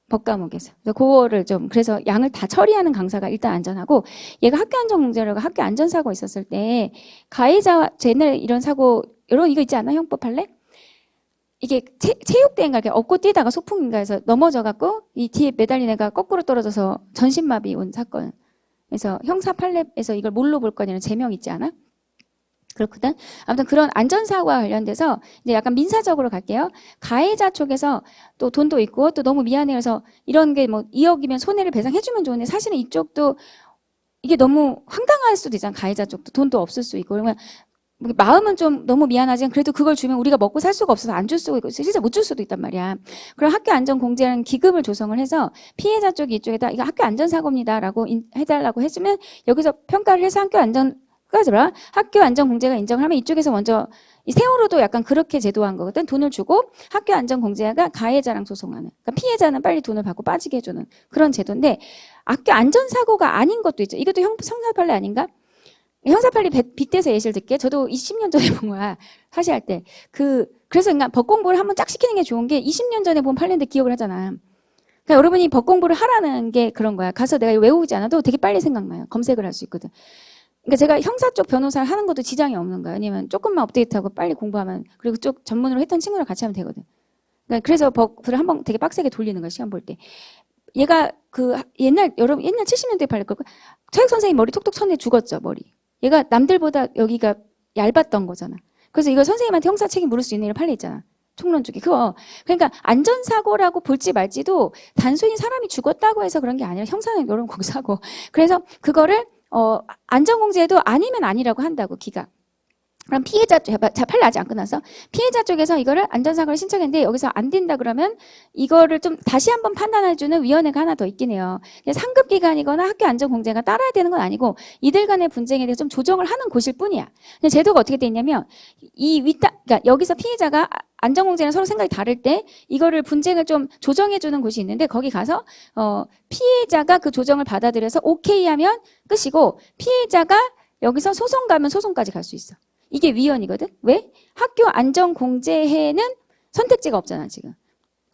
법 과목에서. 그래서 그거를 좀 그래서 양을 다 처리하는 강사가 일단 안전하고 얘가 학교 안전 공제라고 학교 안전 사고 있었을 때 가해자와 쟤네 이런 사고 이런 이거 있지 않아? 형법 판례? 이게 체육대회인가 이렇게 업고 뛰다가 소풍인가 해서 넘어져 갖고 이 뒤에 매달린 애가 거꾸로 떨어져서 전신마비 온 사건. 그래서 형사 판례에서 이걸 뭘로 볼 거냐는 제명 있지 않아? 그렇거든. 아무튼 그런 안전사고와 관련돼서 이제 약간 민사적으로 갈게요. 가해자 쪽에서 또 돈도 있고 또 너무 미안해요. 그래서 이런 게 뭐 2억이면 손해를 배상해주면 좋은데 사실은 이쪽도 이게 너무 황당할 수도 있잖아. 가해자 쪽도 돈도 없을 수 있고 그러면 마음은 좀 너무 미안하지만 그래도 그걸 주면 우리가 먹고 살 수가 없어서 안 줄 수도 있고 실제 못 줄 수도 있단 말이야. 그럼 학교 안전 공제라는 기금을 조성을 해서 피해자 쪽이 이쪽에다 이거 학교 안전 사고입니다라고 해달라고 해주면 여기서 평가를 해서 학교 안전 공제가 인정을 하면 이쪽에서 먼저 이 세월호도 약간 그렇게 제도한 거거든. 돈을 주고 학교 안전 공제가 가해자랑 소송하는. 그러니까 피해자는 빨리 돈을 받고 빠지게 해주는 그런 제도인데 학교 안전 사고가 아닌 것도 있죠. 이것도 형사 판례 아닌가? 형사 판례 빗대서 예시를 들게. 저도 20년 전에 본 거야. 사실 할 때. 그래서 그러니까 법 공부를 한번 쫙 시키는 게 좋은 게 20년 전에 본 판례인데 기억을 하잖아. 그러니까 여러분이 법 공부를 하라는 게 그런 거야. 가서 내가 외우지 않아도 되게 빨리 생각나요. 검색을 할 수 있거든. 그러니까 제가 형사 쪽 변호사를 하는 것도 지장이 없는 거예요. 왜냐면 조금만 업데이트하고 빨리 공부하면 그리고 쪽 전문으로 했던 친구랑 같이 하면 되거든. 그러니까 그래서 법을 한번 되게 빡세게 돌리는 거야. 시험 볼 때. 얘가 옛날 70년대에 팔릴 걸. 체육 선생님 머리 톡톡 쳤네 죽었죠 머리. 얘가 남들보다 여기가 얇았던 거잖아. 그래서 이거 선생님한테 형사 책임 물을 수 있는 이런 판례 있잖아. 총론 쪽에. 그러니까 안전사고라고 볼지 말지도 단순히 사람이 죽었다고 해서 그런 게 아니라 형사는 이런 공사고. 그래서 그거를 안전공제도 아니면 아니라고 한다고 기가. 그럼 피해자 쪽, 판례 아직 안 끝나서 피해자 쪽에서 이거를 안전사고를 신청했는데 여기서 안 된다 그러면 이거를 좀 다시 한번 판단해주는 위원회가 하나 더 있긴 해요. 상급기관이거나 학교 안전공제가 따라야 되는 건 아니고 이들 간의 분쟁에 대해서 좀 조정을 하는 곳일 뿐이야. 근데 제도가 어떻게 돼 있냐면 그러니까 여기서 피해자가 안전공제는 서로 생각이 다를 때 이거를 분쟁을 좀 조정해주는 곳이 있는데 거기 가서 피해자가 그 조정을 받아들여서 오케이 하면 끝이고 피해자가 여기서 소송 가면 소송까지 갈 수 있어. 이게 위헌이거든. 왜? 학교 안전공제에는 선택지가 없잖아 지금.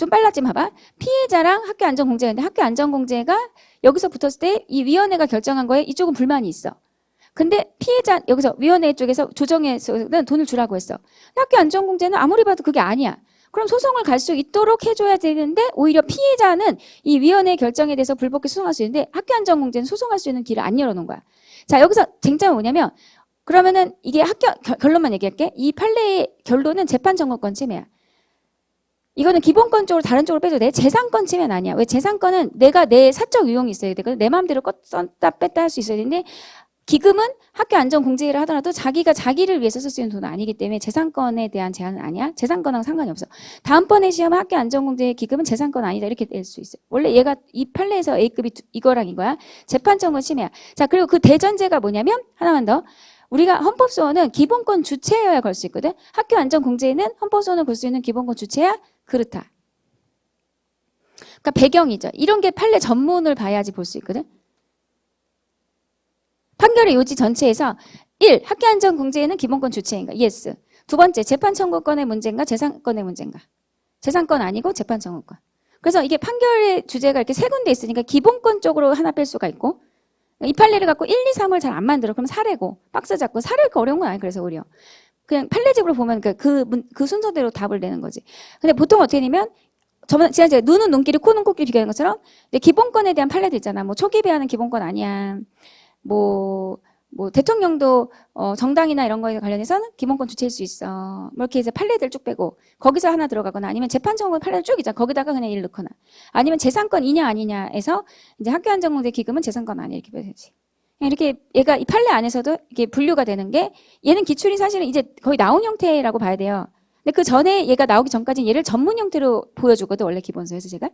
좀 빨랐지만 봐봐. 피해자랑 학교 안전공제인데 학교 안전공제가 여기서 붙었을 때 이 위원회가 결정한 거에 이쪽은 불만이 있어. 근데 피해자 여기서 위원회 쪽에서 조정에서는 돈을 주라고 했어. 학교 안전공제는 아무리 봐도 그게 아니야. 그럼 소송을 갈 수 있도록 해줘야 되는데 오히려 피해자는 이 위원회 결정에 대해서 불법게 소송할 수 있는데 학교 안전공제는 소송할 수 있는 길을 안 열어놓은 거야. 자, 여기서 쟁점은 뭐냐면 그러면은 이게 결론만 얘기할게. 이 판례의 결론은 재판 청구권 침해야. 이거는 기본권 쪽으로 다른 쪽으로 빼도 돼. 재산권 침해는 아니야. 왜 재산권은 내가 내 사적 유용이 있어야 되거든. 내 마음대로 썼다 뺐다 할 수 있어야 되는데 기금은 학교 안전 공제를 하더라도 자기가 자기를 위해서 쓸 수 있는 돈은 아니기 때문에 재산권에 대한 제한은 아니야. 재산권하고 상관이 없어. 다음번에 시험 학교 안전 공제 기금은 재산권 아니다 이렇게 낼 수 있어. 원래 얘가 이 판례에서 A급이 이거랑 이거야. 재판 청구 침해야. 자, 그리고 그 대전제가 뭐냐면 하나만 더. 우리가 헌법소원은 기본권 주체여야 걸 수 있거든. 학교 안전 공제에는 헌법소원을 걸 수 있는 기본권 주체야 그렇다. 그러니까 배경이죠. 이런 게 판례 전문을 봐야지 볼 수 있거든. 판결의 요지 전체에서 1. 학교 안전 공제에는 기본권 주체인가? 예스. 두 번째, 재판 청구권의 문제인가? 재산권의 문제인가? 재산권 아니고 재판 청구권. 그래서 이게 판결의 주제가 이렇게 세 군데 있으니까 기본권 쪽으로 하나 뺄 수가 있고 이 판례를 갖고 1, 2, 3을 잘 안 만들어. 그럼 사례고 박스 잡고 사례가 어려운 건 아니야. 그래서 오히려 그냥 판례집으로 보면 그 순서대로 답을 내는 거지. 근데 보통 어떻게 되냐면 지난주에 눈은 눈끼리 코는 코끼리 비교하는 것처럼 기본권에 대한 판례도 있잖아. 뭐 초기 배하는 기본권 아니야. 뭐 대통령도 정당이나 이런 거에 관련해서는 기본권 주체일 수 있어. 뭐 이렇게 이제 판례들 쭉 빼고 거기서 하나 들어가거나 아니면 재판 청구 판례 쭉 있잖아. 거기다가 그냥 일 넣거나 아니면 재산권이냐 아니냐에서 이제 학교 안전공제 기금은 재산권 아니야 이렇게 빼야지. 이렇게 얘가 이 판례 안에서도 이렇게 분류가 되는 게 얘는 기출이 사실은 이제 거의 나온 형태라고 봐야 돼요. 근데 그 전에 얘가 나오기 전까지는 얘를 전문 형태로 보여주거든 원래 기본서에서 제가.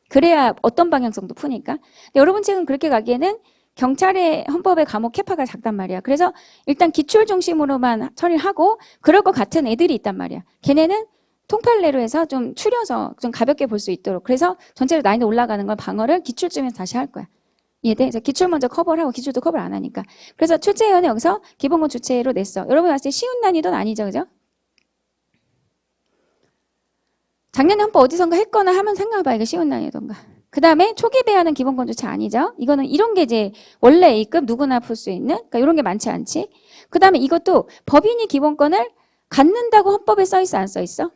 그래야 어떤 방향성도 푸니까. 근데 여러분 책은 그렇게 가기에는 경찰의 헌법의 과목 캐파가 작단 말이야. 그래서 일단 기출 중심으로만 처리를 하고 그럴 것 같은 애들이 있단 말이야. 걔네는 통판례로 해서 좀 추려서 좀 가볍게 볼 수 있도록. 그래서 전체로 난이도 올라가는 건 방어를 기출쯤에서 다시 할 거야. 이해돼? 기출 먼저 커버를 하고 기출도 커버를 안 하니까. 그래서 출제위원회 여기서 기본권 주체로 냈어. 여러분 봤을 때 쉬운 난이도는 아니죠. 그죠? 작년에 헌법 어디선가 했거나 하면 생각해봐. 이게 쉬운 난이도인가. 그 다음에 초기 배하는 기본권 주체 아니죠. 이거는 이런 게 이제 원래 A급 누구나 풀 수 있는 그러니까 이런 게 많지 않지. 그 다음에 이것도 법인이 기본권을 갖는다고 헌법에 써 있어 안 써 있어?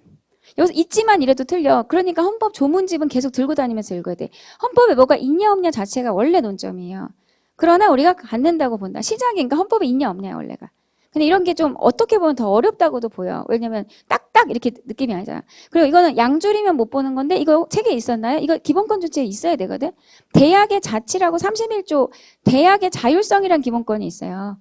여기서 있지만 이래도 틀려. 그러니까 헌법 조문집은 계속 들고 다니면서 읽어야 돼. 헌법에 뭐가 있냐 없냐 자체가 원래 논점이에요. 그러나 우리가 갖는다고 본다. 시작이니까 헌법에 있냐 없냐 원래가. 근데 이런 게 좀 어떻게 보면 더 어렵다고도 보여. 왜냐면 딱딱 이렇게 느낌이 아니잖아. 그리고 이거는 양줄이면 못 보는 건데 이거 책에 있었나요? 이거 기본권 주체에 있어야 되거든. 대학의 자치라고 31조 대학의 자율성이란 기본권이 있어요.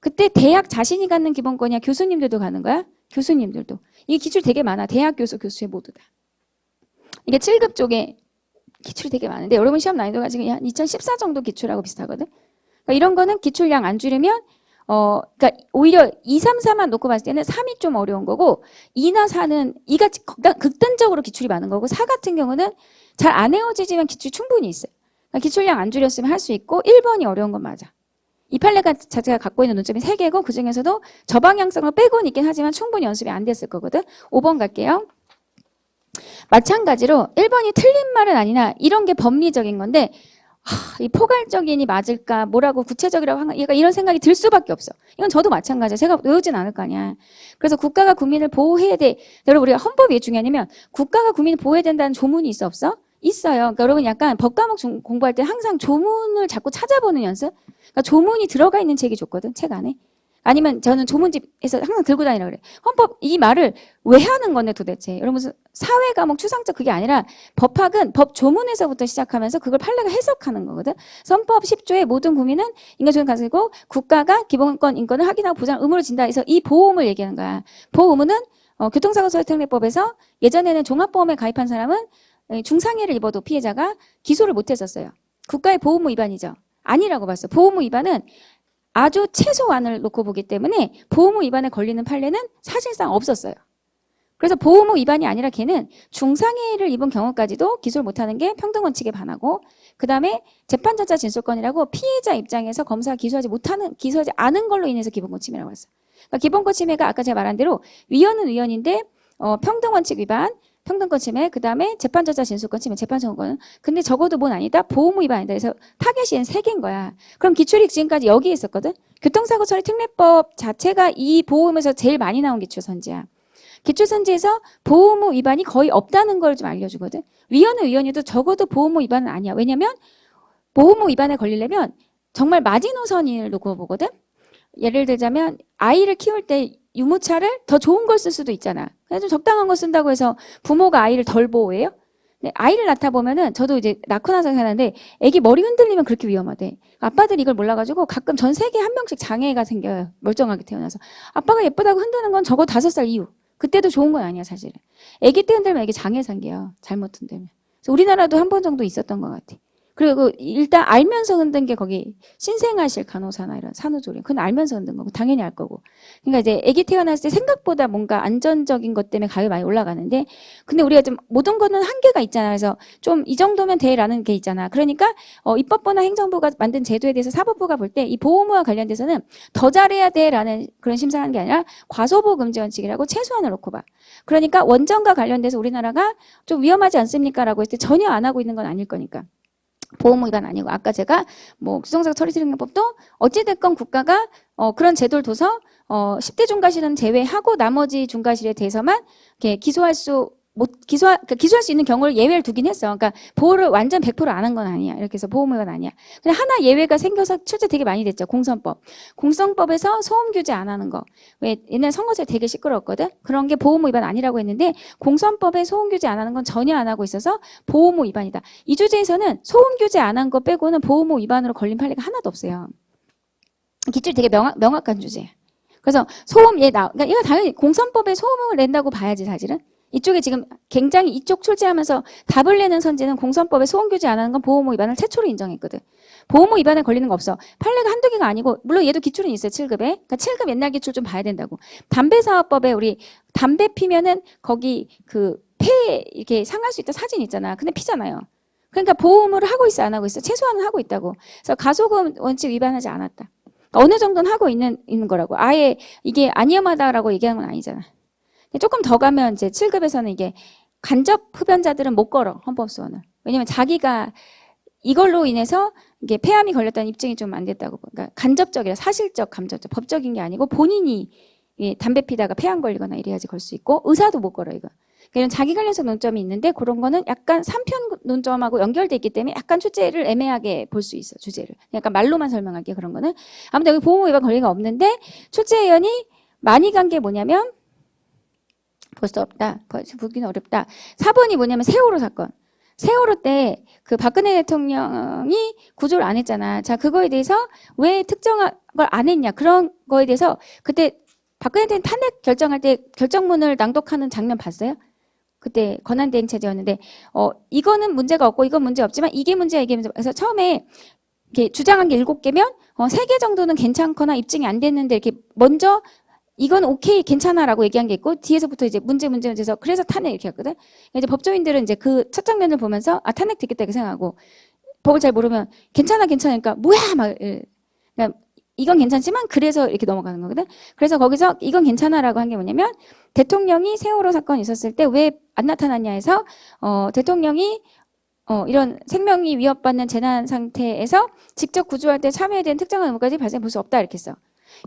그때 대학 자신이 갖는 기본권이야? 교수님들도 갖는 거야? 교수님들도. 이게 기출 되게 많아. 대학 교수, 교수회 모두 다. 이게 7급 쪽에 기출이 되게 많은데 여러분 시험 난이도가 지금 한 2014 정도 기출하고 비슷하거든. 그러니까 이런 거는 기출량 안 줄이면 그러니까 오히려 2, 3, 4만 놓고 봤을 때는 3이 좀 어려운 거고 2나 4는 2가 극단적으로 기출이 많은 거고 4 같은 경우는 잘 안 헤어지지만 기출이 충분히 있어요. 그러니까 기출량 안 줄였으면 할 수 있고 1번이 어려운 건 맞아. 이 판례가 자체가 갖고 있는 논점이 3개고 그중에서도 저방향성을 빼고는 있긴 하지만 충분히 연습이 안 됐을 거거든. 5번 갈게요. 마찬가지로 1번이 틀린 말은 아니나 이런 게 법리적인 건데 이 포괄적이니 맞을까 뭐라고 구체적이라고 하는 얘가 이런 생각이 들 수밖에 없어. 이건 저도 마찬가지야. 제가 외우진 않을 거 아니야. 그래서 국가가 국민을 보호해야 돼. 여러분 우리가 헌법이 왜 중요하냐면 국가가 국민을 보호해야 된다는 조문이 있어 없어? 있어요. 그러니까 여러분 약간 법과목 공부할 때 항상 조문을 자꾸 찾아보는 연습? 그러니까 조문이 들어가 있는 책이 좋거든. 책 안에. 아니면 저는 조문집에서 항상 들고 다니라고 그래. 헌법 이 말을 왜 하는 건데 도대체. 여러분 사회 과목 추상적 그게 아니라 법학은 법 조문에서부터 시작하면서 그걸 판례가 해석하는 거거든. 헌법 10조의 모든 국민은 인간조건 가지고 국가가 기본권 인권을 확인하고 보장 의무를 진다 해서 이 보험을 얘기하는 거야. 보험은 교통사고처벌특례법에서 예전에는 종합보험에 가입한 사람은 중상해를 입어도 피해자가 기소를 못 했었어요. 국가의 보호무 위반이죠. 아니라고 봤어. 보호무 위반은 아주 최소한을 놓고 보기 때문에 보호무 위반에 걸리는 판례는 사실상 없었어요. 그래서 보호무 위반이 아니라 걔는 중상해를 입은 경우까지도 기소를 못하는 게 평등원칙에 반하고 그 다음에 재판자차 진술권이라고 피해자 입장에서 검사가 기소하지 않은 걸로 인해서 기본권 침해라고 했어요. 그러니까 기본권 침해가 아까 제가 말한 대로 위헌은 위헌인데 평등원칙 위반 평등권 침해, 그 다음에 재판저자 진술권 침해, 재판청구권. 근데 적어도 뭔 아니다? 보호무 위반이다. 그래서 타겟이 3개인 거야. 그럼 기출이 지금까지 여기에 있었거든? 교통사고 처리 특례법 자체가 이 보호무에서 제일 많이 나온 기출선지야. 기출선지에서 보호무 위반이 거의 없다는 걸 좀 알려주거든. 위헌은 위헌이도 적어도 보호무 위반은 아니야. 왜냐면 보호무 위반에 걸리려면 정말 마지노선을 놓고 보거든. 예를 들자면 아이를 키울 때 유모차를 더 좋은 걸 쓸 수도 있잖아. 그냥 좀 적당한 거 쓴다고 해서 부모가 아이를 덜 보호해요? 근데 아이를 낳다 보면은 저도 이제 낳고 나서 생각하는데 애기 머리 흔들리면 그렇게 위험하대. 아빠들이 이걸 몰라가지고 가끔 전 세계에 한 명씩 장애가 생겨요. 멀쩡하게 태어나서. 아빠가 예쁘다고 흔드는 건 적어도 5살 이후. 그때도 좋은 건 아니야 사실은. 애기 때 흔들면 애기 장애 생겨요. 잘못 흔들면. 그래서 우리나라도 한 번 정도 있었던 것 같아. 그리고 일단 알면서 흔든 게 거기 신생아실 간호사나 이런 산후조리. 그건 알면서 흔든 거고 당연히 알 거고. 그러니까 이제 아기 태어났을 때 생각보다 뭔가 안전적인 것 때문에 가격이 많이 올라가는데 근데 우리가 좀 모든 거는 한계가 있잖아. 그래서 좀 이 정도면 돼라는 게 있잖아. 그러니까 입법부나 행정부가 만든 제도에 대해서 사법부가 볼 때 이 보호무와 관련돼서는 더 잘해야 돼라는 그런 심사를 하는 게 아니라 과소보 금지 원칙이라고 최소한을 놓고 봐. 그러니까 원전과 관련돼서 우리나라가 좀 위험하지 않습니까라고 했을 때 전혀 안 하고 있는 건 아닐 거니까. 보호무 위반 아니고 아까 제가 뭐 규정사고 처리 특례법도 어찌됐건 국가가 그런 제도를 둬서 10대 중과실은 제외하고 나머지 중과실에 대해서만 이렇게 기소할 수 있는 경우를 예외를 두긴 했어. 그러니까 보호를 완전 100% 안 한 건 아니야. 이렇게 해서 보호무 위반 아니야. 근데 하나 예외가 생겨서 출제 되게 많이 됐죠. 공선법. 공선법에서 소음 규제 안 하는 거. 왜 옛날 선거제 되게 시끄러웠거든. 그런 게 보호무 위반 아니라고 했는데 공선법에 소음 규제 안 하는 건 전혀 안 하고 있어서 보호무 위반이다. 이 주제에서는 소음 규제 안 한 거 빼고는 보호무 위반으로 걸린 판례가 하나도 없어요. 기출 되게 명확한 주제야. 그래서 소음 그러니까 이거 당연히 공선법에 소음을 낸다고 봐야지 사실은. 이쪽에 지금 굉장히 이쪽 출제하면서 답을 내는 선지는 공선법에 소음 규제 안 하는 건 보호무 위반을 최초로 인정했거든. 보호무 위반에 걸리는 거 없어. 판례가 한두 개가 아니고 물론 얘도 기출은 있어요. 7급에. 그러니까 7급 옛날 기출 좀 봐야 된다고. 담배사업법에 우리 담배 피면은 거기 그 폐에 이렇게 상할 수 있다 사진 있잖아. 근데 피잖아요. 그러니까 보호무를 하고 있어 안 하고 있어? 최소한은 하고 있다고. 그래서 가소금 원칙 위반하지 않았다. 어느 정도는 하고 있는 거라고. 아예 이게 안 위험하다라고 얘기하는 건 아니잖아. 조금 더 가면 이제 7급에서는 이게 간접 흡연자들은 못 걸어. 헌법소원을. 왜냐면 자기가 이걸로 인해서 이게 폐암이 걸렸다는 입증이 좀 안 됐다고. 그러니까 간접적이라 사실적, 감정적, 법적인 게 아니고 본인이 담배 피다가 폐암 걸리거나 이래야지 걸 수 있고 의사도 못 걸어 이거. 그러니까 자기 관련해서 논점이 있는데 그런 거는 약간 3편 논점하고 연결돼 있기 때문에 약간 출제를 애매하게 볼 수 있어. 주제를. 약간 말로만 설명할게 그런 거는. 아무튼 여기 보호무 위반 걸리가 없는데 출제위원이 많이 간 게 뭐냐면 볼 수 없다. 보기는 어렵다. 4번이 뭐냐면 세월호 사건. 세월호 때 그 박근혜 대통령이 구조를 안 했잖아. 자, 그거에 대해서 왜 특정한 걸 안 했냐. 그런 거에 대해서 그때 박근혜 대통령 탄핵 결정할 때 결정문을 낭독하는 장면 봤어요? 그때 권한대행체제였는데 이거는 문제가 없고 이건 문제 없지만 이게 문제야 이게 문제. 그래서 처음에 이렇게 주장한 게 7개면 3개 정도는 괜찮거나 입증이 안 됐는데 이렇게 먼저 이건 오케이 괜찮아라고 얘기한 게 있고 뒤에서부터 이제 문제에서 그래서 탄핵 이렇게 했거든. 이제 법조인들은 이제 그 첫 장면을 보면서 아 탄핵 됐겠다 이렇게 생각하고 법을 잘 모르면 괜찮으니까 뭐야 막 그러니까 이건 괜찮지만 그래서 이렇게 넘어가는 거거든. 그래서 거기서 이건 괜찮아라고 한 게 뭐냐면 대통령이 세월호 사건이 있었을 때 왜 안 나타났냐 해서 대통령이 이런 생명이 위협받는 재난 상태에서 직접 구조할 때 참여해야 되는 특정한 의무까지 발생 볼 수 없다 이렇게 써.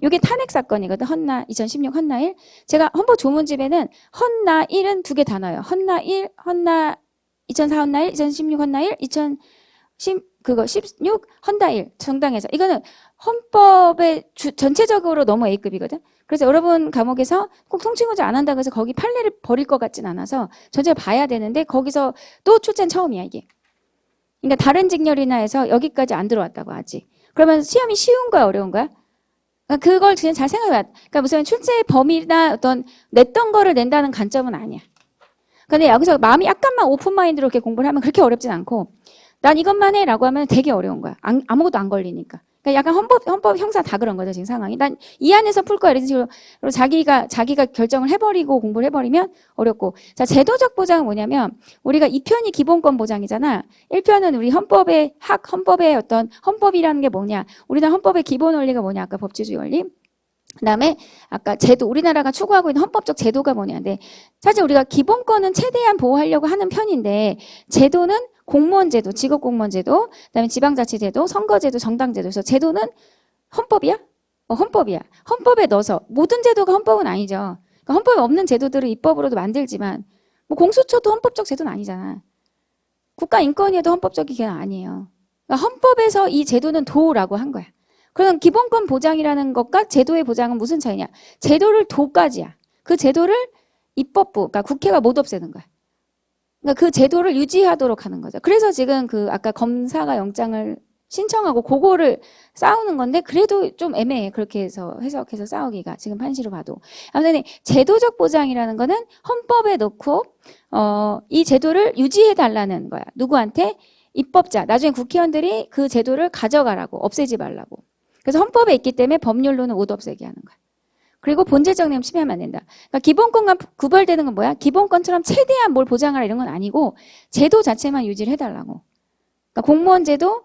이게 탄핵 사건이거든. 헌나 2016 헌나 1. 제가 헌법 조문집에는 헌나 1은 2개 다 넣어요. 헌나 1, 헌나 2004 헌나 1, 2016 헌나 1, 16 헌나 1 정당에서 이거는 헌법의 전체적으로 너무 A급이거든. 그래서 여러분 과목에서 꼭 통칭구제 안 한다고 해서 거기 판례를 버릴 것 같진 않아서 전체를 봐야 되는데 거기서 또 출제는 처음이야 이게. 그러니까 다른 직렬이나 해서 여기까지 안 들어왔다고 아직. 그러면 시험이 쉬운 거야 어려운 거야? 그걸 그냥 잘 생각해봐. 그러니까 무슨 출제 범위나 어떤 냈던 거를 낸다는 관점은 아니야. 근데 여기서 마음이 약간만 오픈마인드로 이렇게 공부를 하면 그렇게 어렵진 않고 난 이것만 해라고 하면 되게 어려운 거야. 아무것도 안 걸리니까. 그러니까 약간 헌법 형사 다 그런 거죠 지금 상황이. 난 이 안에서 풀 거야 이런 식으로 자기가 결정을 해버리고 공부를 해버리면 어렵고. 자 제도적 보장은 뭐냐면 우리가 2편이 기본권 보장이잖아. 1편은 우리 헌법의 헌법의 어떤 헌법이라는 게 뭐냐. 우리나라 헌법의 기본 원리가 뭐냐. 아까 법치주의 원리. 그다음에 아까 제도, 우리나라가 추구하고 있는 헌법적 제도가 뭐냐인데, 사실 우리가 기본권은 최대한 보호하려고 하는 편인데, 제도는 공무원 제도, 직업 공무원 제도, 그다음에 지방자치 제도, 선거 제도, 정당 제도. 그래서 제도는 헌법이야? 헌법이야. 헌법에 넣어서 모든 제도가 헌법은 아니죠. 그러니까 헌법에 없는 제도들을 입법으로도 만들지만, 뭐 공수처도 헌법적 제도는 아니잖아. 국가인권위에도 헌법적인 기관 아니에요. 그러니까 헌법에서 이 제도는 도라고 한 거야. 그럼 기본권 보장이라는 것과 제도의 보장은 무슨 차이냐? 제도를 도까지야. 그 제도를 입법부, 그러니까 국회가 못 없애는 거야. 그러니까 그 제도를 유지하도록 하는 거죠. 그래서 지금 그 아까 검사가 영장을 신청하고 그거를 싸우는 건데, 그래도 좀 애매해. 그렇게 해서 해석해서 싸우기가, 지금 판시로 봐도. 아무튼 제도적 보장이라는 거는 헌법에 넣고 이 제도를 유지해 달라는 거야. 누구한테? 입법자, 나중에 국회의원들이 그 제도를 가져가라고, 없애지 말라고. 그래서 헌법에 있기 때문에 법률로는 못 없애게 하는 거야. 그리고 본질적 내용 침해하면 안 된다. 그러니까 기본권과 구별되는 건 뭐야? 기본권처럼 최대한 뭘 보장하라 이런 건 아니고 제도 자체만 유지를 해달라고. 그러니까 공무원 제도,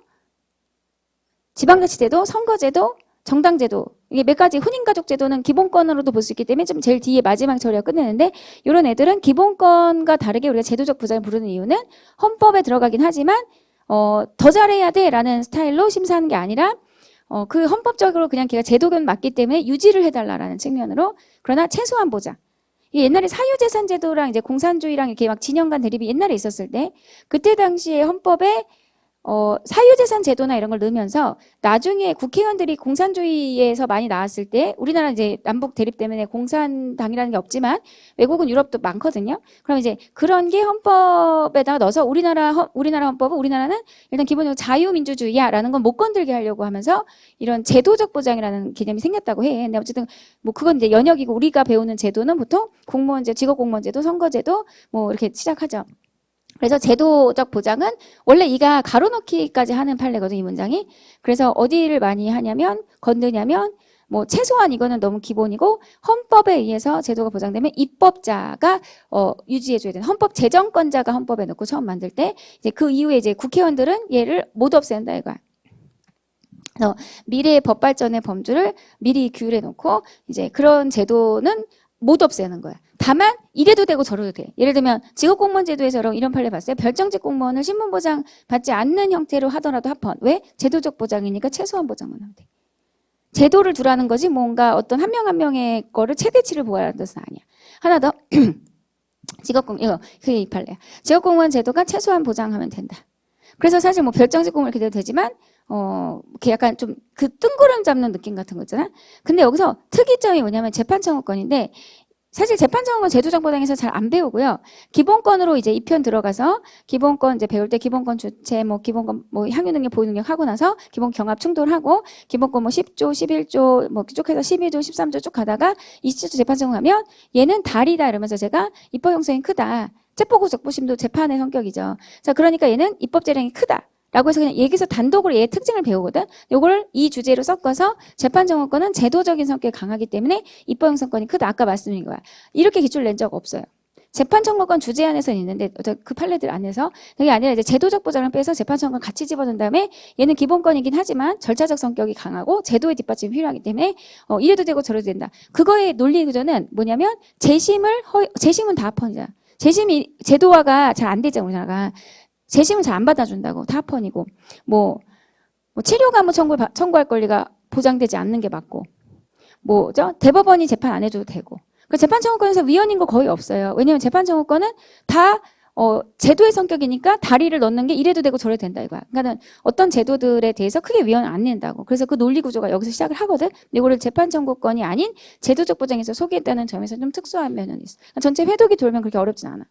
지방자치제도, 선거제도, 정당제도, 이게 몇 가지. 혼인가족 제도는 기본권으로도 볼 수 있기 때문에 좀 제일 뒤에 마지막 처리가 끝내는데, 이런 애들은 기본권과 다르게 우리가 제도적 보장을 부르는 이유는 헌법에 들어가긴 하지만 더 잘해야 돼라는 스타일로 심사하는 게 아니라 그 헌법적으로 그냥 걔가 제도견 맞기 때문에 유지를 해달라라는 측면으로, 그러나 최소한 보장. 옛날에 사유재산제도랑 이제 공산주의랑 이렇게 막 진영 간 대립이 옛날에 있었을 때, 그때 당시에 헌법에 사유재산 제도나 이런 걸 넣으면서 나중에 국회의원들이 공산주의에서 많이 나왔을 때, 우리나라 이제 남북 대립 때문에 공산당이라는 게 없지만 외국은 유럽도 많거든요. 그럼 이제 그런 게 헌법에다가 넣어서 우리나라 헌법은, 우리나라는 일단 기본적으로 자유민주주의야라는 건 못 건들게 하려고 하면서 이런 제도적 보장이라는 개념이 생겼다고 해. 근데 어쨌든 뭐 그건 이제 연역이고, 우리가 배우는 제도는 보통 공무원제, 직업공무원제도, 선거제도 뭐 이렇게 시작하죠. 그래서 제도적 보장은 원래 이가 가로놓기까지 하는 판례거든, 이 문장이. 그래서 어디를 많이 하냐면, 건드냐면, 뭐 최소한 이거는 너무 기본이고, 헌법에 의해서 제도가 보장되면 입법자가 유지해줘야 되는, 헌법 제정권자가 헌법에 넣고 처음 만들 때, 이제 그 이후에 이제 국회의원들은 얘를 못 없앤다 이거야. 그래서 미래의 법 발전의 범주를 미리 규율해 놓고, 이제 그런 제도는 못 없애는 거야. 다만 이래도 되고 저래도 돼. 예를 들면 직업공무원 제도에서 이런 판례 봤어요. 별정직 공무원을 신분보장 받지 않는 형태로 하더라도 합헌. 왜? 제도적 보장이니까 최소한 보장만 하면 돼. 제도를 두라는 거지 뭔가 어떤 한 명 한 명의 거를 최대치를 보호하는 뜻은 아니야. 하나 더. 이거 그게 이 판례야. 직업공무원 제도가 최소한 보장하면 된다. 그래서 사실 뭐 별정직 공무원 이렇게 돼도 되지만 이렇게 약간 좀 그 뜬구름 잡는 느낌 같은 거 있잖아. 근데 여기서 특이점이 뭐냐면 재판청구권인데, 사실 재판청구권 제도적 보장에서 잘 안 배우고요. 기본권으로 이제 2편 들어가서 기본권 이제 배울 때 기본권 주체, 뭐 기본권 뭐 향유 능력, 보유 능력 하고 나서 기본 경합 충돌하고 기본권 뭐 10조, 11조 뭐 쭉 해서 12조, 13조 쭉 가다가 27조 재판청구 하면 얘는 달이다 이러면서 제가 입법 형성이 크다. 체포고 적부심도 재판의 성격이죠. 자, 그러니까 얘는 입법 재량이 크다. 라고 해서 그냥 여기서 단독으로 얘의 특징을 배우거든. 요거를 이 주제로 섞어서 재판정보권은 제도적인 성격이 강하기 때문에 입법 형성권이 크다. 아까 말씀드린 거야. 이렇게 기출 낸 적 없어요. 재판청구권 주제 안에서는 있는데 그 판례들 안에서, 그게 아니라 이제 제도적 보장을 빼서 재판청구권 같이 집어넣은 다음에 얘는 기본권이긴 하지만 절차적 성격이 강하고 제도의 뒷받침이 필요하기 때문에 이래도 되고 저래도 된다. 그거의 논리 구조는 뭐냐면 재심은 다 합헌이잖아. 재심이 제도화가 잘 안 되잖아, 우리나라가. 재심은 잘 안 받아준다고. 다 합헌이고. 뭐 치료감호 청구할 권리가 보장되지 않는 게 맞고. 대법원이 재판 안 해줘도 되고. 그 재판청구권에서 위헌인 거 거의 없어요. 왜냐면 재판청구권은 다 제도의 성격이니까 다리를 넣는 게 이래도 되고 저래도 된다 이거야. 그러니까는 어떤 제도들에 대해서 크게 위헌 안 낸다고. 그래서 그 논리 구조가 여기서 시작을 하거든. 이거를 재판청구권이 아닌 제도적 보장에서 소개했다는 점에서 좀 특수한 면은 있어. 전체 회독이 돌면 그렇게 어렵진 않아.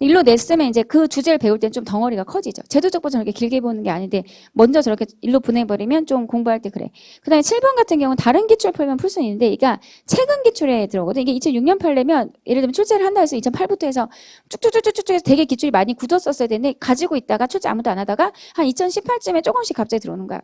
일로 냈으면 이제 그 주제를 배울 땐 좀 덩어리가 커지죠. 제도적 보장을 이렇게 길게 보는 게 아닌데 먼저 저렇게 일로 보내버리면 좀 공부할 때 그래. 그 다음에 7번 같은 경우는 다른 기출 풀면 풀 수는 있는데, 그러니까 최근 기출에 들어오거든. 이게 2006년 판례면 예를 들면 출제를 한다 해서 2008부터 해서 쭉쭉쭉쭉쭉 해서 되게 기출이 많이 굳었었어야 되는데 가지고 있다가 출제 아무도 안 하다가 한 2018쯤에 조금씩 갑자기 들어오는 거야.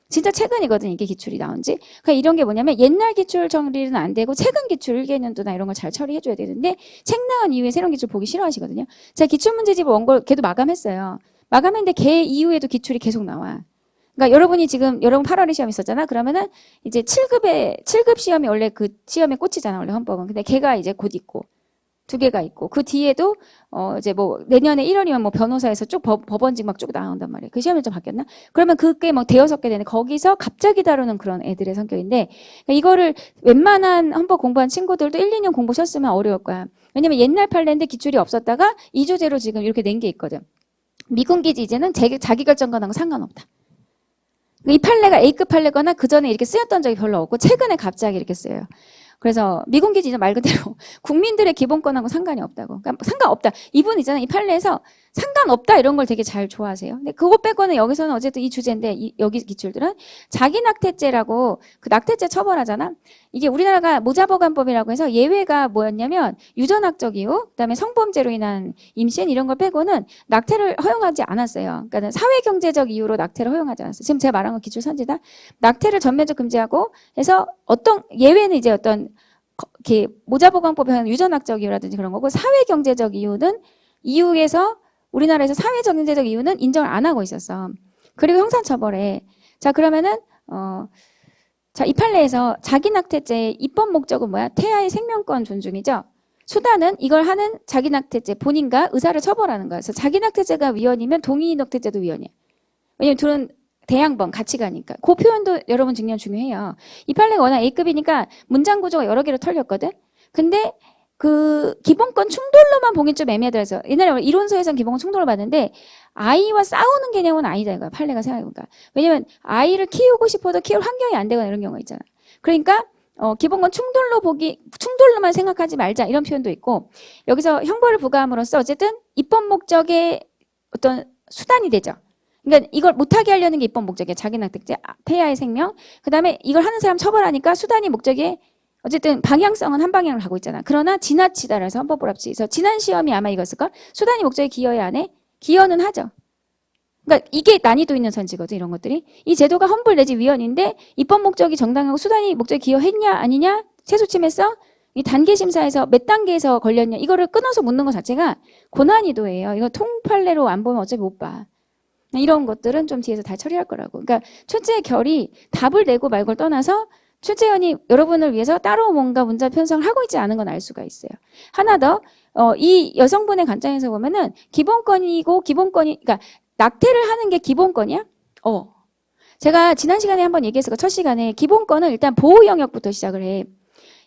진짜 최근이거든, 이게 기출이 나온 지. 그러니까 이런 게 뭐냐면 옛날 기출 처리는 안 되고 최근 기출 1개년도나 이런 걸 잘 처리해줘야 되는데 책 나온 이후에 새로운 기출 보기 싫어하시거든요. 제가 기출문제집 원고 걔도 마감했어요. 마감했는데 걔 이후에도 기출이 계속 나와. 그러니까 여러분 8월에 시험 있었잖아. 그러면은 이제 7급 시험이 원래 그 시험에 꽂히잖아. 원래 헌법은. 근데 걔가 이제 곧 있고. 2개가 있고 그 뒤에도 이제 뭐 내년에 1월이면 뭐 변호사에서 쭉 법원직 막 쭉 나온단 말이에요. 그 시험이 좀 바뀌었나? 그러면 그게 뭐 대여섯 개 되는데 거기서 갑자기 다루는 그런 애들의 성격인데 그러니까 이거를 웬만한 헌법 공부한 친구들도 1, 2년 공부하셨으면 어려울 거야. 왜냐면 옛날 판례인데 기출이 없었다가 이조제로 지금 이렇게 낸 게 있거든. 미군기지 이제는 자기결정권하고 상관없다. 이 판례가 A급 판례거나 그 전에 이렇게 쓰였던 적이 별로 없고 최근에 갑자기 이렇게 쓰여요. 그래서 미군기지는 말 그대로 국민들의 기본권하고 상관이 없다고. 그러니까 상관없다. 이분 있잖아요. 이 판례에서 상관없다 이런 걸 되게 잘 좋아하세요. 근데 그거 빼고는 여기서는 어쨌든 이 주제인데 여기 기출들은 자기 낙태죄라고 그 낙태죄 처벌하잖아. 이게 우리나라가 모자보관법이라고 해서 예외가 뭐였냐면 유전학적 이유, 그다음에 성범죄로 인한 임신 이런 걸 빼고는 낙태를 허용하지 않았어요. 그러니까 사회경제적 이유로 낙태를 허용하지 않았어요. 지금 제가 말한 건 기출 선지다. 낙태를 전면적 금지하고 해서 어떤 예외는 이제 어떤 이렇게 모자보관법에 하는 유전학적 이유라든지 그런 거고 사회경제적 이유는 이유에서 우리나라에서 사회경제적 이유는 인정을 안 하고 있었어. 그리고 형사처벌에 자 그러면은 자 이 판례에서 자기 낙태죄의 입법 목적은 뭐야? 태아의 생명권 존중이죠. 수단은 이걸 하는 자기 낙태죄 본인과 의사를 처벌하는 거야. 그래서 자기 낙태죄가 위헌이면 동의 낙태죄도 위헌이야. 왜냐면 둘은 대양번 같이 가니까. 그 표현도 여러분 증명 중요해요. 이 판례가 워낙 A급이니까 문장 구조가 여러 개로 털렸거든. 근데 그 기본권 충돌로만 보긴 좀 애매하더라고요. 옛날에 이론서에서는 기본권 충돌을 봤는데 아이와 싸우는 개념은 아니다 이거야. 판례가 생각해보니까. 왜냐면 아이를 키우고 싶어도 키울 환경이 안 되거나 이런 경우가 있잖아. 그러니까 기본권 충돌로만 생각하지 말자 이런 표현도 있고 여기서 형벌을 부과함으로써 어쨌든 입법 목적의 어떤 수단이 되죠. 그러니까 이걸 못하게 하려는 게 입법 목적이야. 자기 낙태죄, 태아의 생명. 그다음에 이걸 하는 사람 처벌하니까 수단이 목적에 어쨌든 방향성은 한 방향으로 가고 있잖아. 그러나 지나치다 그래서 헌법불합치. 그래서 지난 시험이 아마 이거였을걸? 수단이 목적에 기여해야 하네? 기여는 하죠. 그러니까 이게 난이도 있는 선지거든 이런 것들이. 이 제도가 헌불 내지 위헌인데 입법 목적이 정당하고 수단이 목적에 기여했냐 아니냐? 최소 침해성? 이 단계 심사에서 몇 단계에서 걸렸냐? 이거를 끊어서 묻는 것 자체가 고난이도예요. 이거 통판례로 안 보면 어차피 못 봐. 이런 것들은 좀 뒤에서 다 처리할 거라고. 그러니까 출제 결이 답을 내고 말고를 떠나서 출제원이 여러분을 위해서 따로 뭔가 문자 편성을 하고 있지 않은 건 알 수가 있어요. 하나 더, 이 여성분의 관점에서 보면은 기본권이고 그러니까 낙태를 하는 게 기본권이야? 제가 지난 시간에 한번 얘기했을 거 첫 시간에 기본권은 일단 보호 영역부터 시작을 해.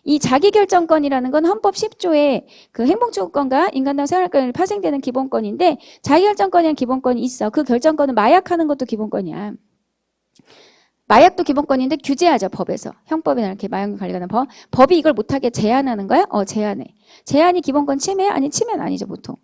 이 자기결정권이라는 건 헌법 10조에 그 행복추구권과 인간다운 생활권이 파생되는 기본권인데 자기결정권이라는 기본권이 있어. 그 결정권은 마약하는 것도 기본권이야. 마약도 기본권인데 규제하죠. 법에서. 형법이나 이렇게 마약 관리하는 법. 법이 이걸 못하게 제한하는 거야? 제한해. 제한이 기본권 침해야? 아니 침해는 아니죠 보통.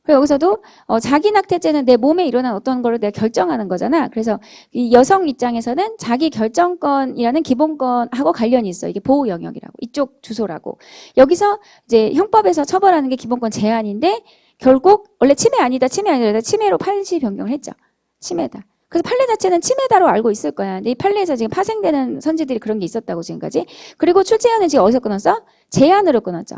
그리고 여기서도 자기 낙태죄는 내 몸에 일어난 어떤 거를 내가 결정하는 거잖아. 그래서 이 여성 입장에서는 자기 결정권이라는 기본권하고 관련이 있어. 이게 보호 영역이라고. 이쪽 주소라고. 여기서 이제 형법에서 처벌하는 게 기본권 제한인데 결국 원래 침해 아니다 침해로 판시 변경을 했죠. 침해다. 그래서 판례 자체는 침해다로 알고 있을 거야. 근데 이 판례에서 지금 파생되는 선지들이 그런 게 있었다고 지금까지. 그리고 출제원은 지금 어디서 끊었어? 제한으로 끊었죠.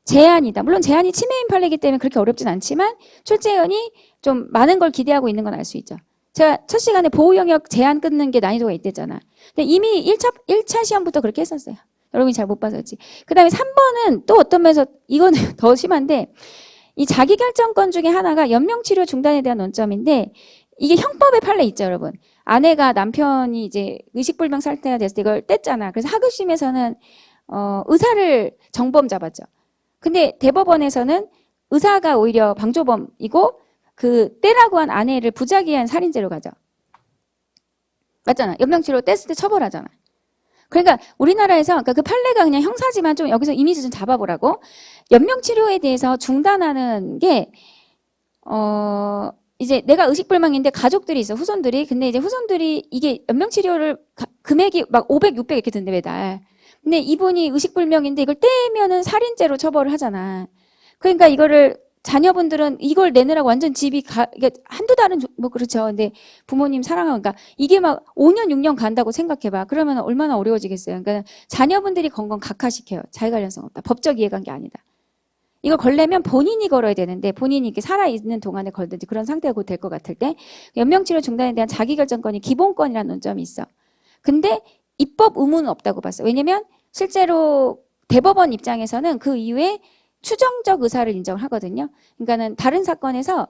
제한이다. 물론 제한이 침해인 판례이기 때문에 그렇게 어렵진 않지만 출제원이 좀 많은 걸 기대하고 있는 건 알 수 있죠. 제가 첫 시간에 보호 영역 제한 끊는 게 난이도가 있댔잖아. 근데 이미 1차 시험부터 그렇게 했었어요. 여러분이 잘 못 봐서지. 그 다음에 3번은 또 어떤 면에서 이건 더 심한데 이 자기결정권 중에 하나가 연명치료 중단에 대한 논점인데 이게 형법의 판례 있죠, 여러분. 아내가 남편이 이제 의식불명 상태가 됐을 때 이걸 뗐잖아. 그래서 하급심에서는 의사를 정범 잡았죠. 근데 대법원에서는 의사가 오히려 방조범이고 그 떼라고 한 아내를 부작위한 살인죄로 가죠. 맞잖아. 연명치료 뗐을 때 처벌하잖아. 그러니까 우리나라에서 그러니까 그 판례가 그냥 형사지만 좀 여기서 이미지 좀 잡아보라고. 연명치료에 대해서 중단하는 게 이제 내가 의식불명인데 가족들이 있어, 후손들이. 근데 이제 후손들이 이게 연명치료를 금액이 막 500, 600 이렇게 든대 매달. 근데 이분이 의식불명인데 이걸 떼면은 살인죄로 처벌을 하잖아. 그러니까 이거를 자녀분들은 이걸 내느라고 완전 집이 이게 한두 달은 뭐 그렇죠. 근데 부모님 사랑하고 그러니까 이게 막 5년, 6년 간다고 생각해봐. 그러면 얼마나 어려워지겠어요. 그러니까 자녀분들이 건강 각하시켜요. 자기관련성 없다. 법적 이해관계 아니다. 이걸 걸려면 본인이 걸어야 되는데 본인이 이렇게 살아있는 동안에 걸든지 그런 상태가 곧 될 것 같을 때 연명치료 중단에 대한 자기결정권이 기본권이라는 논점이 있어. 근데 입법 의무는 없다고 봤어. 왜냐면 실제로 대법원 입장에서는 그 이후에 추정적 의사를 인정을 하거든요. 그러니까는 다른 사건에서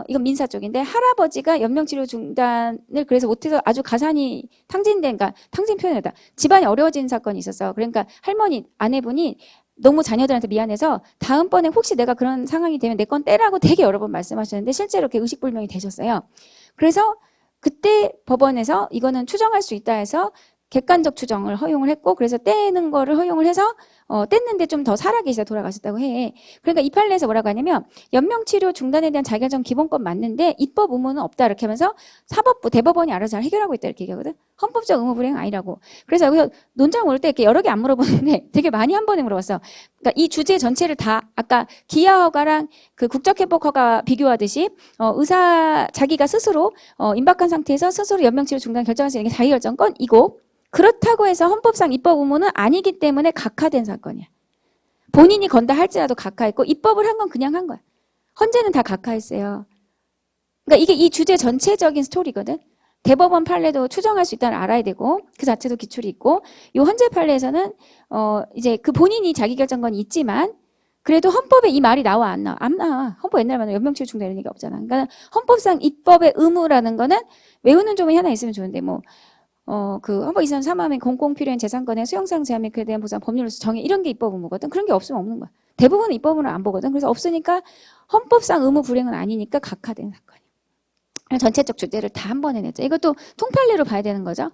이건 민사 쪽인데 할아버지가 연명치료 중단을 그래서 못해서 아주 가산이 탕진된, 그러니까 탕진 표현이다. 집안이 어려워진 사건이 있었어. 그러니까 할머니, 아내분이 너무 자녀들한테 미안해서 다음번에 혹시 내가 그런 상황이 되면 내 건 떼라고 되게 여러 번 말씀하셨는데 실제로 이렇게 의식불명이 되셨어요. 그래서 그때 법원에서 이거는 추정할 수 있다 해서 객관적 추정을 허용을 했고 그래서 떼는 거를 허용을 해서 뗐는데 좀 더 살아계시다 돌아가셨다고 해. 그러니까 이 판례에서 뭐라고 하냐면 연명치료 중단에 대한 자결정 기본권 맞는데 입법 의무는 없다 이렇게 하면서 사법부 대법원이 알아서 잘 해결하고 있다 이렇게 얘기하거든. 헌법적 의무 불이행은 아니라고. 그래서 여기서 논점 물을 때 이렇게 여러 개 안 물어보는데 되게 많이 한 번에 물어봤어. 그러니까 이 주제 전체를 다 아까 기아허가랑 그 국적회복허가 비교하듯이 의사 자기가 스스로 임박한 상태에서 스스로 연명치료 중단 결정할 수 있는 게 자기결정권이고 그렇다고 해서 헌법상 입법 의무는 아니기 때문에 각하된 사건이야. 본인이 건다 할지라도 각하했고 입법을 한 건 그냥 한 거야. 헌재는 다 각하했어요. 그러니까 이게 이 주제 전체적인 스토리거든. 대법원 판례도 추정할 수 있다는 알아야 되고 그 자체도 기출이 있고 이 헌재 판례에서는 이제 그 본인이 자기결정권이 있지만 그래도 헌법에 이 말이 나와 안 나와? 안 나와. 헌법 옛날에 말하면 연명치료 중단 이런 얘기가 없잖아. 그러니까 헌법상 입법의 의무라는 거는 외우는 조문이 하나 있으면 좋은데 그 헌법 23 3항의 공공 필요한 재산권의 수용상 제한 및 그에 대한 보상 법률로서 정해 이런 게 입법 의무거든. 그런 게 없으면 없는 거야. 대부분은 입법 의무를 안 보거든. 그래서 없으니까 헌법상 의무 불이행은 아니니까 각하된 사건이야. 전체적 주제를 다 한 번에 냈죠. 이것도 통판례로 봐야 되는 거죠.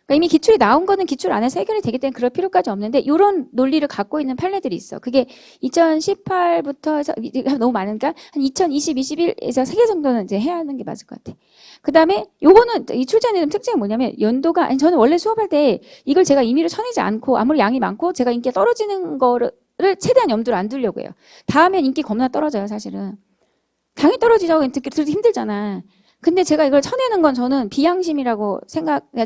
그러니까 이미 기출이 나온 거는 기출 안에서 해결이 되기 때문에 그럴 필요까지 없는데 이런 논리를 갖고 있는 판례들이 있어. 그게 2018부터 해서 너무 많으니까 한 2020, 21에서 3개 정도는 이제 해야 하는 게 맞을 것 같아. 그 다음에 요거는 이 출제하는 특징이 뭐냐면 연도가 아니 저는 원래 수업할 때 이걸 제가 임의로 쳐내지 않고 아무리 양이 많고 제가 인기가 떨어지는 거를 최대한 염두를 안 두려고 해요. 다음엔 인기 겁나 떨어져요 사실은. 당연히 떨어지죠. 듣기 힘들잖아. 근데 제가 이걸 쳐내는 건 저는 비양심이라고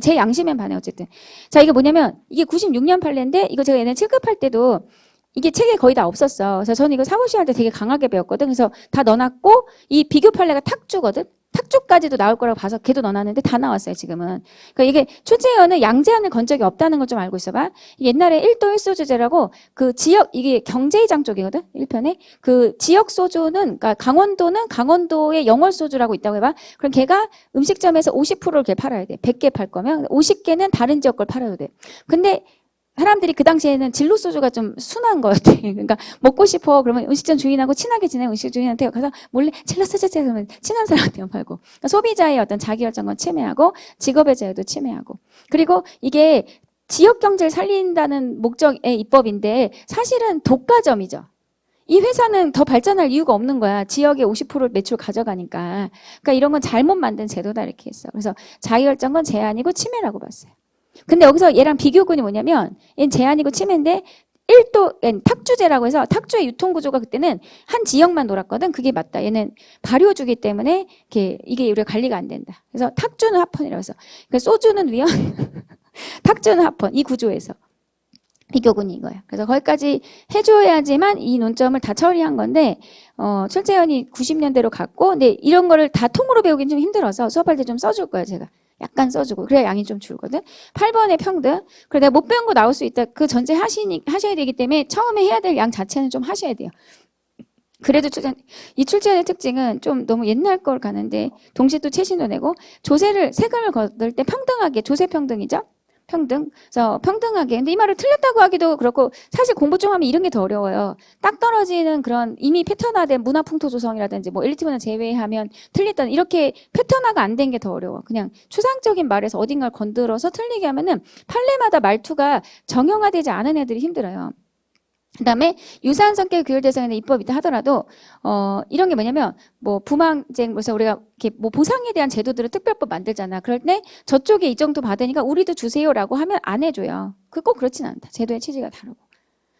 제 양심엔 반해 어쨌든. 자, 이게 뭐냐면 이게 96년 판례인데 이거 제가 얘네 7급할 때도 이게 책에 거의 다 없었어. 그래서 저는 이거 사무실 할 때 되게 강하게 배웠거든. 그래서 다 넣어놨고 이 비교 판례가 탁주거든. 탁주까지도 나올 거라고 봐서 걔도 넣어놨는데 다 나왔어요 지금은. 그러니까 이게 출제위원은 양제한을 건 적이 없다는 걸 좀 알고 있어봐. 옛날에 1도 1소주제라고 그 지역 이게 경제의장 쪽이거든 1편에 그 지역 소주는 그러니까 강원도는 강원도의 영월 소주라고 있다고 해봐. 그럼 걔가 음식점에서 50%를 걔 팔아야 돼. 100개 팔 거면 50개는 다른 지역 걸 팔아도 돼. 근데 사람들이 그 당시에는 진로 소주가 좀 순한 거였대. 그러니까 먹고 싶어 그러면 음식점 주인하고 친하게 지내는 음식 주인한테 가서 몰래 진로 소주 그러면 친한 사람한테만 팔고. 그러니까 소비자의 어떤 자기결정권 침해하고 직업의 자유도 침해하고. 그리고 이게 지역 경제를 살린다는 목적의 입법인데 사실은 독과점이죠. 이 회사는 더 발전할 이유가 없는 거야. 지역의 50% 매출 가져가니까. 그러니까 이런 건 잘못 만든 제도다 이렇게 했어. 그래서 자기결정권 제한이고 침해라고 봤어요. 근데 여기서 얘랑 비교군이 뭐냐면 얘는 제한이고 침해인데 1도 탁주제라고 해서 탁주의 유통구조가 그때는 한 지역만 놀았거든. 그게 맞다. 얘는 발효주기 때문에 이게 우리가 관리가 안 된다. 그래서 탁주는 합헌이라고 해서 그러니까 소주는 위헌 탁주는 합헌 이 구조에서 비교군이 이거야. 그래서 거기까지 해줘야지만 이 논점을 다 처리한 건데 출제위원이 90년대로 갔고 근데 이런 거를 다 통으로 배우긴 좀 힘들어서 수업할 때 좀 써줄 거야 제가. 약간 써주고 그래야 양이 좀 줄거든. 8번의 평등. 그래 내가 못 배운 거 나올 수 있다. 그 전제 하셔야 되기 때문에 처음에 해야 될 양 자체는 좀 하셔야 돼요. 그래도 이 출제의 특징은 좀 너무 옛날 걸 가는데 동시에 또 최신도 내고 조세를 세금을 거둘 때 평등하게 조세 평등이죠. 평등. 그래서 평등하게. 근데 이 말을 틀렸다고 하기도 그렇고 사실 공부 좀 하면 이런 게 더 어려워요. 딱 떨어지는 그런 이미 패턴화된 문화풍토 조성이라든지 뭐 엘리트문화 제외하면 틀렸던 이렇게 패턴화가 안 된 게 더 어려워. 그냥 추상적인 말에서 어딘가를 건드려서 틀리게 하면은 판례마다 말투가 정형화되지 않은 애들이 힘들어요. 그다음에 유사한 성격의 규율 대상에 입법이다 하더라도 이런 게 뭐냐면 뭐 부망쟁 그래서 우리가 이렇게 뭐 보상에 대한 제도들을 특별법 만들잖아. 그럴 때 저쪽에 이 정도 받으니까 우리도 주세요라고 하면 안 해줘요. 그 꼭 그렇진 않다. 제도의 취지가 다르고.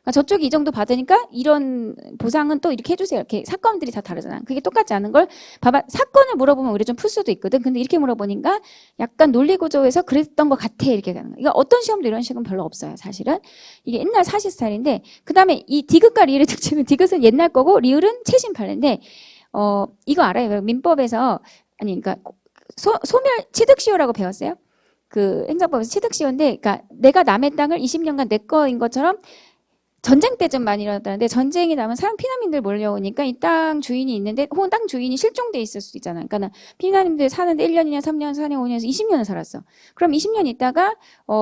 그러니까 저쪽이 이 정도 받으니까 이런 보상은 또 이렇게 해주세요. 이렇게 사건들이 다 다르잖아. 그게 똑같지 않은 걸 봐봐. 사건을 물어보면 우리 좀 풀 수도 있거든. 근데 이렇게 물어보니까 약간 논리 구조에서 그랬던 것 같아 이렇게 가는 거야. 이거 어떤 시험도 이런 식은 별로 없어요. 사실은 이게 옛날 사시 스타일인데 그 다음에 이 디귿과 리을의 특징은 디귿은 옛날 거고 리을은 최신 판례인데 이거 알아요? 민법에서 아니 그러니까 소멸 취득시효라고 배웠어요? 그 행정법에서 취득시효인데 그러니까 내가 남의 땅을 20년간 내 거인 것처럼 전쟁 때 좀 많이 일어났다는데 전쟁이 나면 사람 피난민들 몰려오니까 이 땅 주인이 있는데 혹은 땅 주인이 실종돼 있을 수도 있잖아요. 그러니까 피난민들 사는데 1년이냐 3년, 4년, 5년에서 20년을 살았어. 그럼 20년 있다가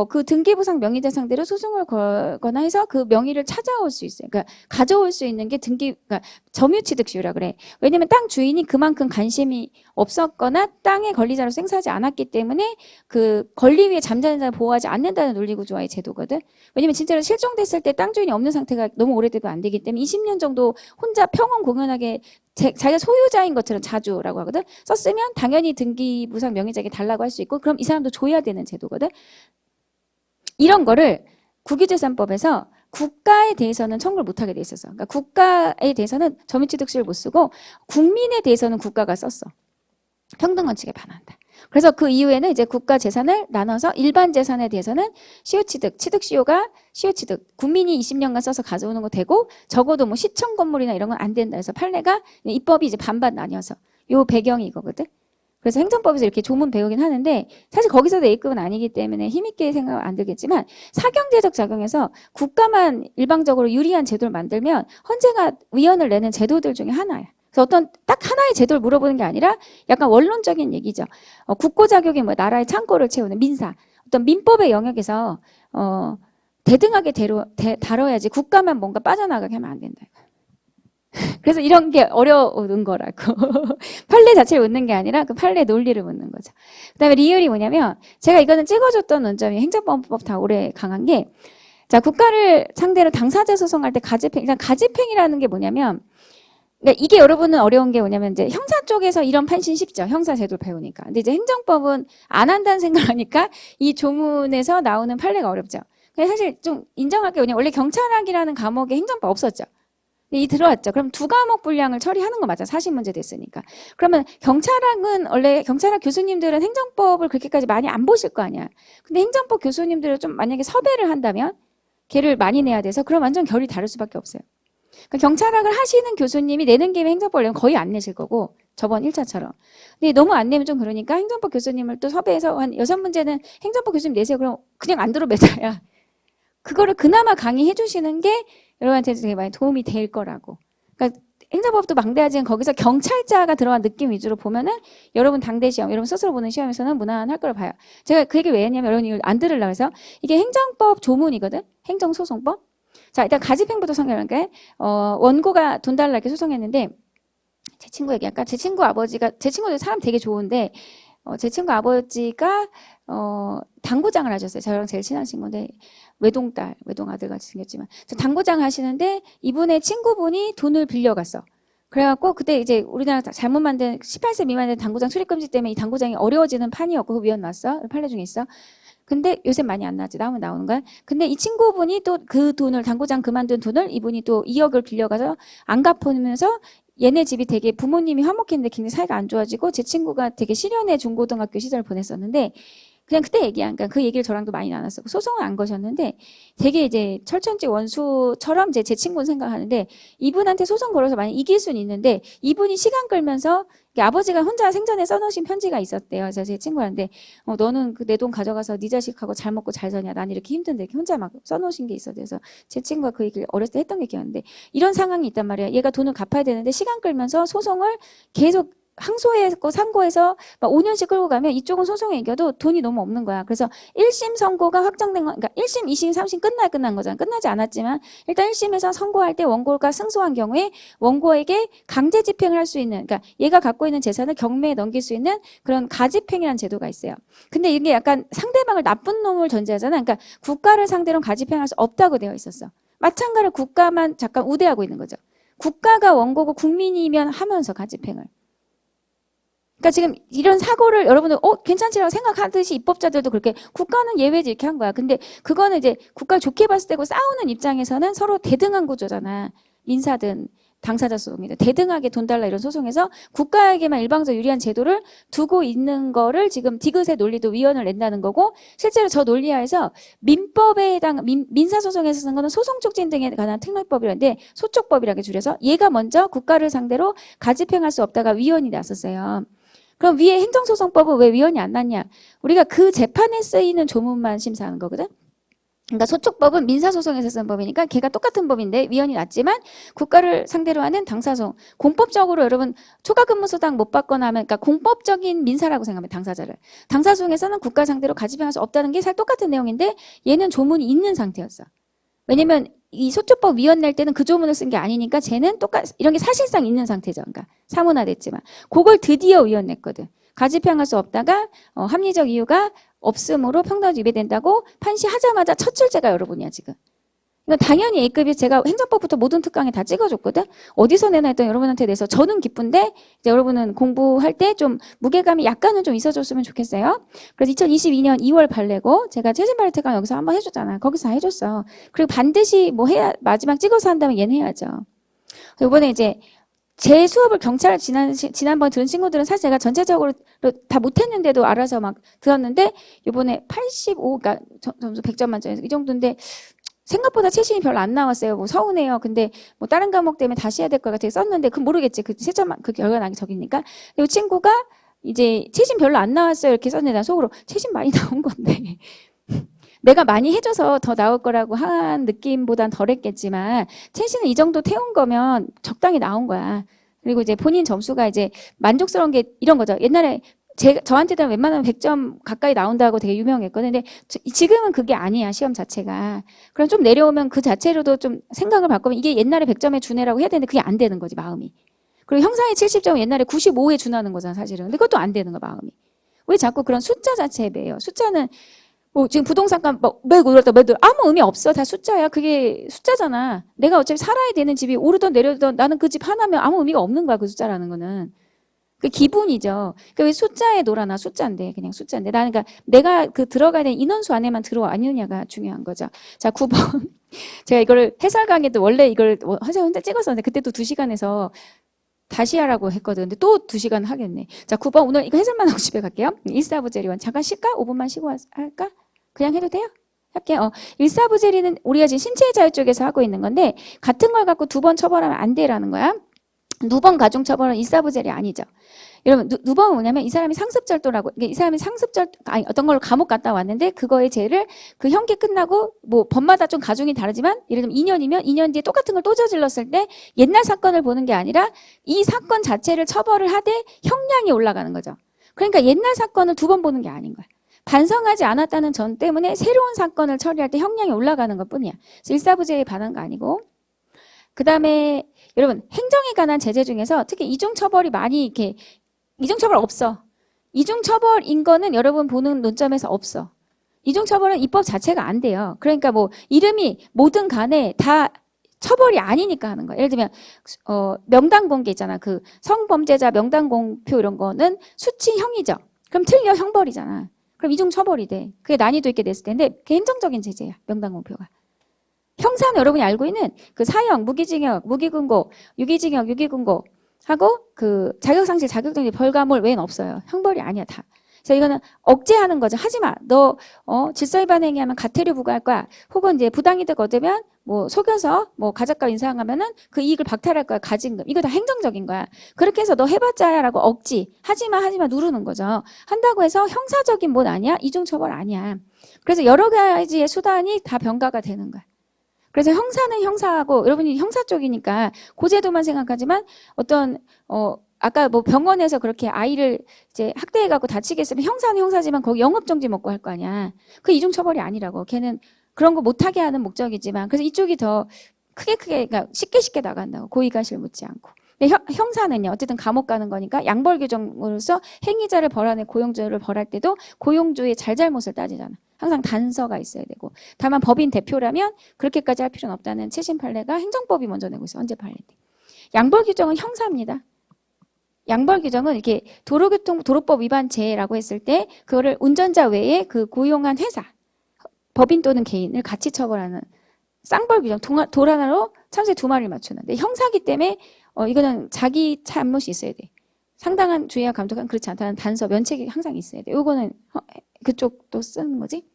그 등기부상 명의자 상대로 소송을 걸거나 해서 그 명의를 찾아올 수 있어요. 그러니까 가져올 수 있는 게 그러니까 점유취득시효라 그래. 왜냐면 땅 주인이 그만큼 관심이 없었거나 땅의 권리자로 행사하지 않았기 때문에 그 권리 위에 잠자는 자를 보호하지 않는다는 논리구조와의 제도거든. 왜냐면 진짜로 실종됐을 때 땅 주인이 없는 상태가 너무 오래되면 안 되기 때문에 20년 정도 혼자 평온 공연하게 자기가 소유자인 것처럼 자주라고 하거든. 썼으면 당연히 등기부상 명의자에게 달라고 할 수 있고 그럼 이 사람도 줘야 되는 제도거든. 이런 거를 국유재산법에서 국가에 대해서는 청구를 못하게 돼 있었어. 그러니까 국가에 대해서는 점유취득시를 못 쓰고 국민에 대해서는 국가가 썼어. 평등원칙에 반한다. 그래서 그 이후에는 이제 국가 재산을 나눠서 일반 재산에 대해서는 시효취득, 취득시효가 시효취득, 국민이 20년간 써서 가져오는 거 되고 적어도 뭐 시청 건물이나 이런 건 안 된다. 그래서 판례가 입법이 이제 반반 나뉘어서 요 배경이 이거거든. 그래서 행정법에서 이렇게 조문 배우긴 하는데 사실 거기서도 A급은 아니기 때문에 힘있게 생각 안 들겠지만 사경제적 작용에서 국가만 일방적으로 유리한 제도를 만들면 헌재가 위헌을 내는 제도들 중에 하나야. 그래서 어떤 딱 하나의 제도를 물어보는 게 아니라 약간 원론적인 얘기죠. 국고 자격이 뭐 나라의 창고를 채우는 민사. 어떤 민법의 영역에서 대등하게 다뤄야지 국가만 뭔가 빠져나가게 하면 안 된다. 그래서 이런 게 어려운 거라고. 판례 자체를 묻는 게 아니라 그 판례 논리를 묻는 거죠. 그다음에 리을이 뭐냐면 제가 이거는 찍어줬던 논점이 행정법법 다 오래 강한 게 자 국가를 상대로 당사자 소송할 때 가집행 일단 가집행이라는 게 뭐냐면 그러니까 이게 여러분은 어려운 게 뭐냐면 이제 형사 쪽에서 이런 판신 쉽죠. 형사 제도를 배우니까. 근데 이제 행정법은 안 한다는 생각하니까 이 조문에서 나오는 판례가 어렵죠. 근데 사실 좀 인정할 게 뭐냐면 원래 경찰학이라는 과목에 행정법 없었죠. 이 들어왔죠. 그럼 두 과목 분량을 처리하는 거 맞아. 40문제 됐으니까. 그러면 경찰학은 원래 경찰학 교수님들은 행정법을 그렇게까지 많이 안 보실 거 아니야. 근데 행정법 교수님들을 좀 만약에 섭외를 한다면 걔를 많이 내야 돼서 그럼 완전 결이 다를 수밖에 없어요. 그러니까 경찰학을 하시는 교수님이 내는 김에 행정법을 내면 거의 안 내실 거고 저번 1차처럼. 근데 너무 안 내면 좀 그러니까 행정법 교수님을 또 섭외해서 한 6문제는 행정법 교수님 내세요. 그럼 그냥 안 들어매자야. 그거를 그나마 강의해 주시는 게 여러분한테 되게 많이 도움이 될 거라고. 그러니까 행정법도 망대하지만 거기서 경찰자가 들어간 느낌 위주로 보면은 여러분 당대 시험, 여러분 스스로 보는 시험에서는 무난할 걸 봐요. 제가 그 얘기 왜 했냐면 여러분이 이걸 안 들으려고 해서 이게 행정법 조문이거든. 행정소송법. 자, 일단 가집행부터 설명할게. 원고가 돈 달라 이렇게 소송했는데 제 친구 얘기 아까 제 친구 아버지가 제 친구들 사람 되게 좋은데 제 친구 아버지가 당구장을 하셨어요. 저랑 제일 친한 친구인데 외동딸, 외동아들 같이 생겼지만 당구장 하시는데 이분의 친구분이 돈을 빌려갔어. 그래갖고 그때 이제 우리나라 잘못 만든 18세 미만의 당구장 출입금지 때문에 이 당구장이 어려워지는 판이었고 그 위헌 났어. 판례 중에 있어. 근데 요새 많이 안 나지. 나오면 나오는 거야. 근데 이 친구분이 또 그 돈을 당구장 그만둔 돈을 이분이 또 2억을 빌려가서 안 갚으면서 얘네 집이 되게 부모님이 화목했는데 굉장히 사이가 안 좋아지고 제 친구가 되게 시련의 중고등학교 시절을 보냈었는데 그냥 그때 얘기한 그러니까 그 얘기를 저랑도 많이 나눴었고 소송을 안 거셨는데 되게 이제 철천지 원수처럼 이제 제 친구는 생각하는데 이분한테 소송 걸어서 많이 이길 수는 있는데 이분이 시간 끌면서 아버지가 혼자 생전에 써놓으신 편지가 있었대요. 그래서 제 친구한테 너는 그 내 돈 가져가서 네 자식하고 잘 먹고 잘 사냐. 난 이렇게 힘든데 이렇게 혼자 막 써놓으신 게 있어. 그래서 제 친구가 그 얘기를 어렸을 때 했던 게 기억나는데 이런 상황이 있단 말이야. 얘가 돈을 갚아야 되는데 시간 끌면서 소송을 계속 항소했고 상고해서 막 5년씩 끌고 가면 이쪽은 소송에 이겨도 돈이 너무 없는 거야. 그래서 1심 선고가 확정된 거, 그러니까 1심, 2심, 3심 끝난 거잖아. 끝나지 않았지만 일단 1심에서 선고할 때 원고가 승소한 경우에 원고에게 강제 집행을 할 수 있는, 그러니까 얘가 갖고 있는 재산을 경매에 넘길 수 있는 그런 가집행이라는 제도가 있어요. 근데 이게 약간 상대방을 나쁜 놈을 전제하잖아. 그러니까 국가를 상대로 가집행할 수 없다고 되어 있었어. 마찬가지로 국가만 잠깐 우대하고 있는 거죠. 국가가 원고고 국민이면 하면서 가집행을. 그러니까 지금 이런 사고를 여러분들 괜찮지라고 생각하듯이 입법자들도 그렇게 국가는 예외지 이렇게 한 거야. 근데 그거는 이제 국가를 좋게 봤을 때고 싸우는 입장에서는 서로 대등한 구조잖아. 민사든 당사자 소송이든 대등하게 돈 달라 이런 소송에서 국가에게만 일방적 유리한 제도를 두고 있는 거를 지금 디귿의 논리도 위헌을 낸다는 거고, 실제로 저 논리하에서 민법에 해당 민사소송에서 쓴 거는 소송촉진 등에 관한 특례법이라는데 소촉법이라고 줄여서 얘가 먼저 국가를 상대로 가집행할 수 없다가 위헌이 났었어요. 그럼 위에 행정소송법은 왜 위헌이 안 났냐? 우리가 그 재판에 쓰이는 조문만 심사하는 거거든. 그러니까 소촉법은 민사소송에서 쓴 법이니까 걔가 똑같은 법인데 위헌이 났지만 국가를 상대로 하는 당사소송, 공법적으로 여러분 초과근무수당 못 받거나 하면, 그러니까 공법적인 민사라고 생각하면 당사자를, 당사소송에서는 국가 상대로 가집행할 수 없다는 게 살 똑같은 내용인데 얘는 조문이 있는 상태였어. 왜냐면 이 소촉법 위헌 낼 때는 그 조문을 쓴 게 아니니까 쟤는 이런 게 사실상 있는 상태죠. 그러니까 사문화됐지만 그걸 드디어 위헌 냈거든. 가집행할 수 없다가 합리적 이유가 없음으로 평등이 위배된다고 판시하자마자 첫 출제가 여러분이야 지금. 이건 당연히 A급이 제가 행정법부터 모든 특강에 다 찍어줬거든. 어디서 내나 했던 여러분한테 내서 저는 기쁜데 이제 여러분은 공부할 때 좀 무게감이 약간은 좀 있어줬으면 좋겠어요. 그래서 2022년 2월 발레고 제가 최신 발레 특강 여기서 한번 해줬잖아. 거기서 다 해줬어. 그리고 반드시 뭐 해야, 마지막 찍어서 한다면 얘는 해야죠. 이번에 이제 제 수업을 경찰 지난번 들은 친구들은 사실 제가 전체적으로 다 못했는데도 알아서 막 들었는데 이번에 85, 그러니까 점수 100점 만점에서 이 정도인데 생각보다 최신이 별로 안 나왔어요. 뭐 서운해요. 근데 뭐 다른 과목 때문에 다시 해야 될 것 같아서 썼는데 그 모르겠지. 그 채점만 그 결과 나기 적이니까. 이 친구가 이제 최신 별로 안 나왔어요. 이렇게 썼는데 난 속으로 최신 많이 나온 건데. 내가 많이 해줘서 더 나올 거라고 한 느낌보단 덜했겠지만 최신은 이 정도 태운 거면 적당히 나온 거야. 그리고 이제 본인 점수가 이제 만족스러운 게 이런 거죠. 옛날에 저한테는 웬만하면 100점 가까이 나온다고 되게 유명했거든요. 근데 지금은 그게 아니야, 시험 자체가. 그럼 좀 내려오면 그 자체로도 좀 생각을 바꾸면 이게 옛날에 100점에 준해라고 해야 되는데 그게 안 되는 거지, 마음이. 그리고 형사의 70점은 옛날에 95에 준하는 거잖아, 사실은. 근데 그것도 안 되는 거야, 마음이. 왜 자꾸 그런 숫자 자체에 매여? 숫자는 뭐 지금 부동산값 막 매고 오르다 매도 아무 의미 없어. 다 숫자야. 그게 숫자잖아. 내가 어차피 살아야 되는 집이 오르던 내려던 나는 그 집 하나면 아무 의미가 없는 거야. 그 숫자라는 거는. 그 기분이죠. 그러니까 왜 숫자에 놀아나 숫자인데 그냥 숫자인데 나는 그러니까 내가 그 들어가야 되는 인원수 안에만 들어왔느냐가 중요한 거죠. 자, 9번. 제가 이거를 해설 강의도 원래 이걸 하자 혼자 찍었었는데 그때도 2시간에서 다시 하라고 했거든. 근데 또 2시간 하겠네. 자, 9번 오늘 이거 해설만 하고 집에 갈게요. 일사부재리원. 잠깐 쉴까? 5분만 쉬고 할까? 그냥 해도 돼요? 할게요. 일사부재리는 우리가 지금 신체의 자유 쪽에서 하고 있는 건데 같은 걸 갖고 2번 처벌하면 안 돼라는 거야. 누번 가중 처벌은 일사부재리 아니죠. 여러분 누번은 뭐냐면 이 사람이 상습절도라고, 이 사람이 아니 어떤 걸로 감옥 갔다 왔는데 그거의 죄를 그 형기 끝나고 뭐 법마다 좀 가중이 다르지만 예를 들면 2년이면 2년 뒤에 똑같은 걸 또 저질렀을 때 옛날 사건을 보는 게 아니라 이 사건 자체를 처벌을 하되 형량이 올라가는 거죠. 그러니까 옛날 사건을 2번 보는 게 아닌 거야. 반성하지 않았다는 점 때문에 새로운 사건을 처리할 때 형량이 올라가는 것 뿐이야. 그래서 일사부재에 반한 거 아니고. 그 다음에 여러분 행정에 관한 제재 중에서 특히 이중처벌이 많이 이렇게 이중처벌 없어. 이중처벌인 거는 여러분 보는 논점에서 없어. 이중처벌은 입법 자체가 안 돼요. 그러니까 뭐 이름이 뭐든 간에 다 처벌이 아니니까 하는 거야. 예를 들면 명단 공개 있잖아. 그 성범죄자 명단 공표 이런 거는 수치형이죠. 그럼 틀려 형벌이잖아. 그럼 이중처벌이 돼. 그게 난이도 있게 됐을 텐데 그게 행정적인 제재야. 명단 공표가. 형사는 여러분이 알고 있는 그 사형, 무기징역, 무기금고, 유기징역, 유기금고 하고 그 자격상실, 자격정지, 벌가몰 외에는 없어요. 형벌이 아니야 다. 그래서 이거는 억제하는 거죠. 하지 마. 너 질서위반 행위하면 가태료 부과할 거야. 혹은 이제 부당이득 얻으면 뭐 속여서 뭐 가작가 인상하면은 그 이익을 박탈할 거야. 가진금. 이거 다 행정적인 거야. 그렇게 해서 너 해봤자야라고 억지. 하지 마 누르는 거죠. 한다고 해서 형사적인 못 아니야? 이중처벌 아니야. 그래서 여러 가지의 수단이 다 병가가 되는 거야. 그래서 형사는 형사하고 여러분이 형사 쪽이니까 고제도만 생각하지만 어떤 아까 뭐 병원에서 그렇게 아이를 이제 학대해갖고 다치게 했으면 형사는 형사지만 거기 영업정지 먹고 할 거 아니야. 그 이중처벌이 아니라고. 걔는 그런 거 못하게 하는 목적이지만 그래서 이쪽이 더 크게 그러니까 쉽게 나간다고. 고의가실 묻지 않고. 근데 형사는요. 어쨌든 감옥 가는 거니까 양벌 규정으로서 행위자를 벌하는 고용주를 벌할 때도 고용주의 잘잘못을 따지잖아. 항상 단서가 있어야 되고. 다만 법인 대표라면 그렇게까지 할 필요는 없다는 최신 판례가 행정법이 먼저 내고 있어. 언제 판례인데. 양벌 규정은 형사입니다. 양벌 규정은 이렇게 도로법 위반죄라고 했을 때 그거를 운전자 외에 그 고용한 회사, 법인 또는 개인을 같이 처벌하는 쌍벌 규정, 돌 하나로 참새 2마리를 맞추는데 형사기 때문에 이거는 자기 잘못이 있어야 돼. 상당한 주의와 감독은 그렇지 않다는 단서, 면책이 항상 있어야 돼. 요거는 그쪽도 쓰는 거지.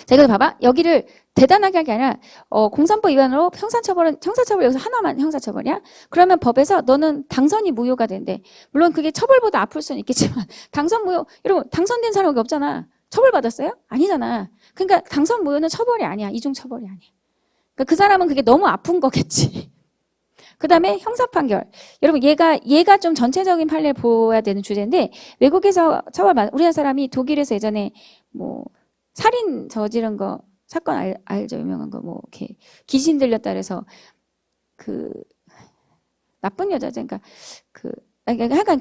자, 이거 봐봐. 여기를 대단하게 할 게 아니라 공산법 위반으로 형사처벌 여기서 하나만 형사처벌이야. 그러면 법에서 너는 당선이 무효가 된대. 물론 그게 처벌보다 아플 수는 있겠지만 당선 무효, 여러분 당선된 사람이 없잖아. 처벌받았어요? 아니잖아. 그러니까 당선 무효는 처벌이 아니야. 이중 처벌이 아니야. 그러니까 그 사람은 그게 너무 아픈 거겠지. 그 다음에 형사 판결. 여러분 얘가 좀 전체적인 판례를 보아야 되는 주제인데 외국에서 우리나라 사람이 독일에서 예전에 뭐 살인 저지른 거 사건 알죠? 유명한 거 뭐 이렇게 귀신 들렸다 그래서 그 나쁜 여자죠. 그러니까 약간